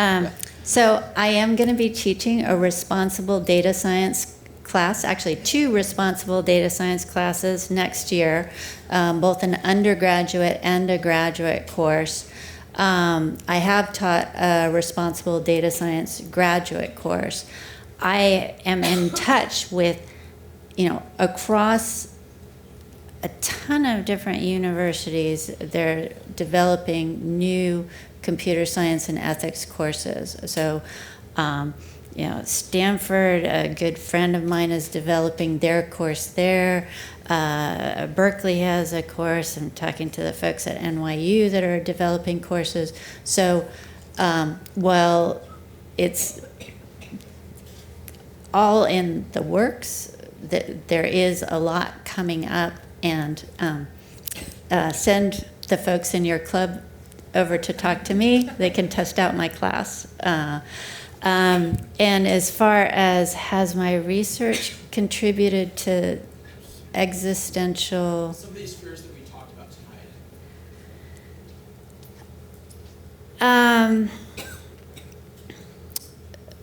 So I am going to be teaching a responsible data science class, actually 2 responsible data science classes next year, both an undergraduate and a graduate course. I have taught a responsible data science graduate course. I am in touch with, across a ton of different universities. They're developing new computer science and ethics courses. So, Stanford, a good friend of mine, is developing their course there. Berkeley has a course. I'm talking to the folks at NYU that are developing courses. So, while it's all in the works, there is a lot coming up. And send the folks in your club over to talk to me. They can test out my class. And as far as has my research contributed to existential... Some of these fears that we talked about tonight.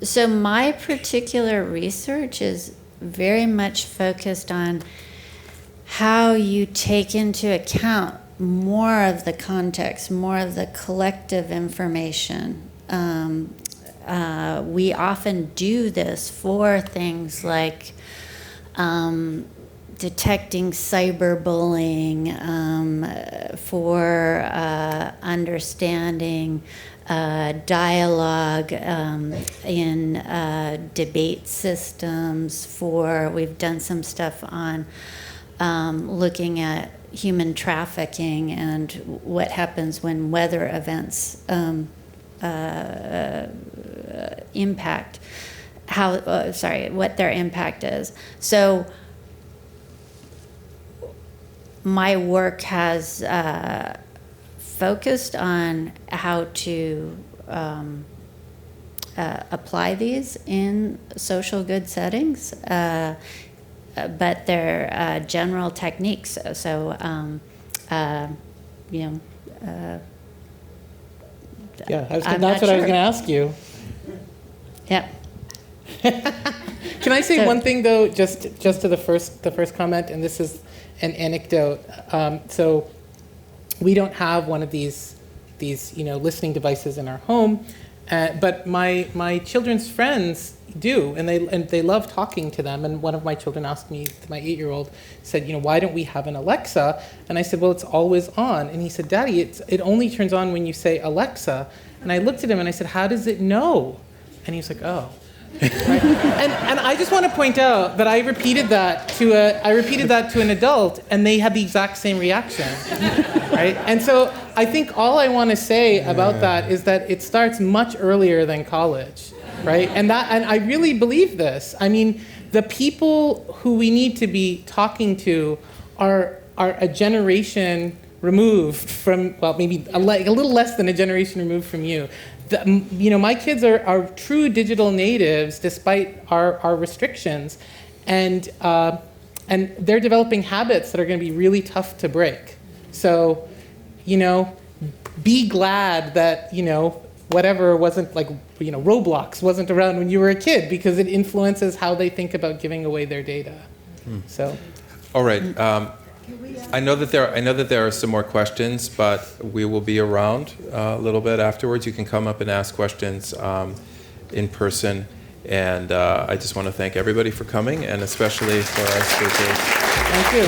So my particular research is very much focused on how you take into account more of the context, more of the collective information. we often do this for things like detecting cyberbullying, for understanding dialogue in debate systems. We've done some stuff on looking at human trafficking and what happens when weather events impact what their impact is. So my work has focused on how to apply these in social good settings, but they're general techniques. So, Yeah, that's I'm what not I was sure. going to ask you. Yep. Can I say So- one thing though, just to the first comment, and this is an anecdote. So we don't have one of these listening devices in our home, but my children's friends do, and they love talking to them. And one of my children asked me, my 8-year-old, said, why don't we have an Alexa? And I said, well, it's always on. And he said, Daddy, it only turns on when you say Alexa. And I looked at him and I said, how does it know? And he was like, oh. Right? And I just want to point out that I repeated that to an adult, and they had the exact same reaction, right? And so I think all I want to say about that is that it starts much earlier than college, right? And I really believe this. I mean, the people who we need to be talking to are a generation removed from, well, maybe a little less than a generation removed from you. My kids are true digital natives despite our restrictions, and they're developing habits that are going to be really tough to break. So, be glad that whatever wasn't Roblox wasn't around when you were a kid, because it influences how they think about giving away their data. So, All right. I know that there are some more questions, but we will be around a little bit afterwards. You can come up and ask questions in person. And I just want to thank everybody for coming, and especially for our speakers. thank you.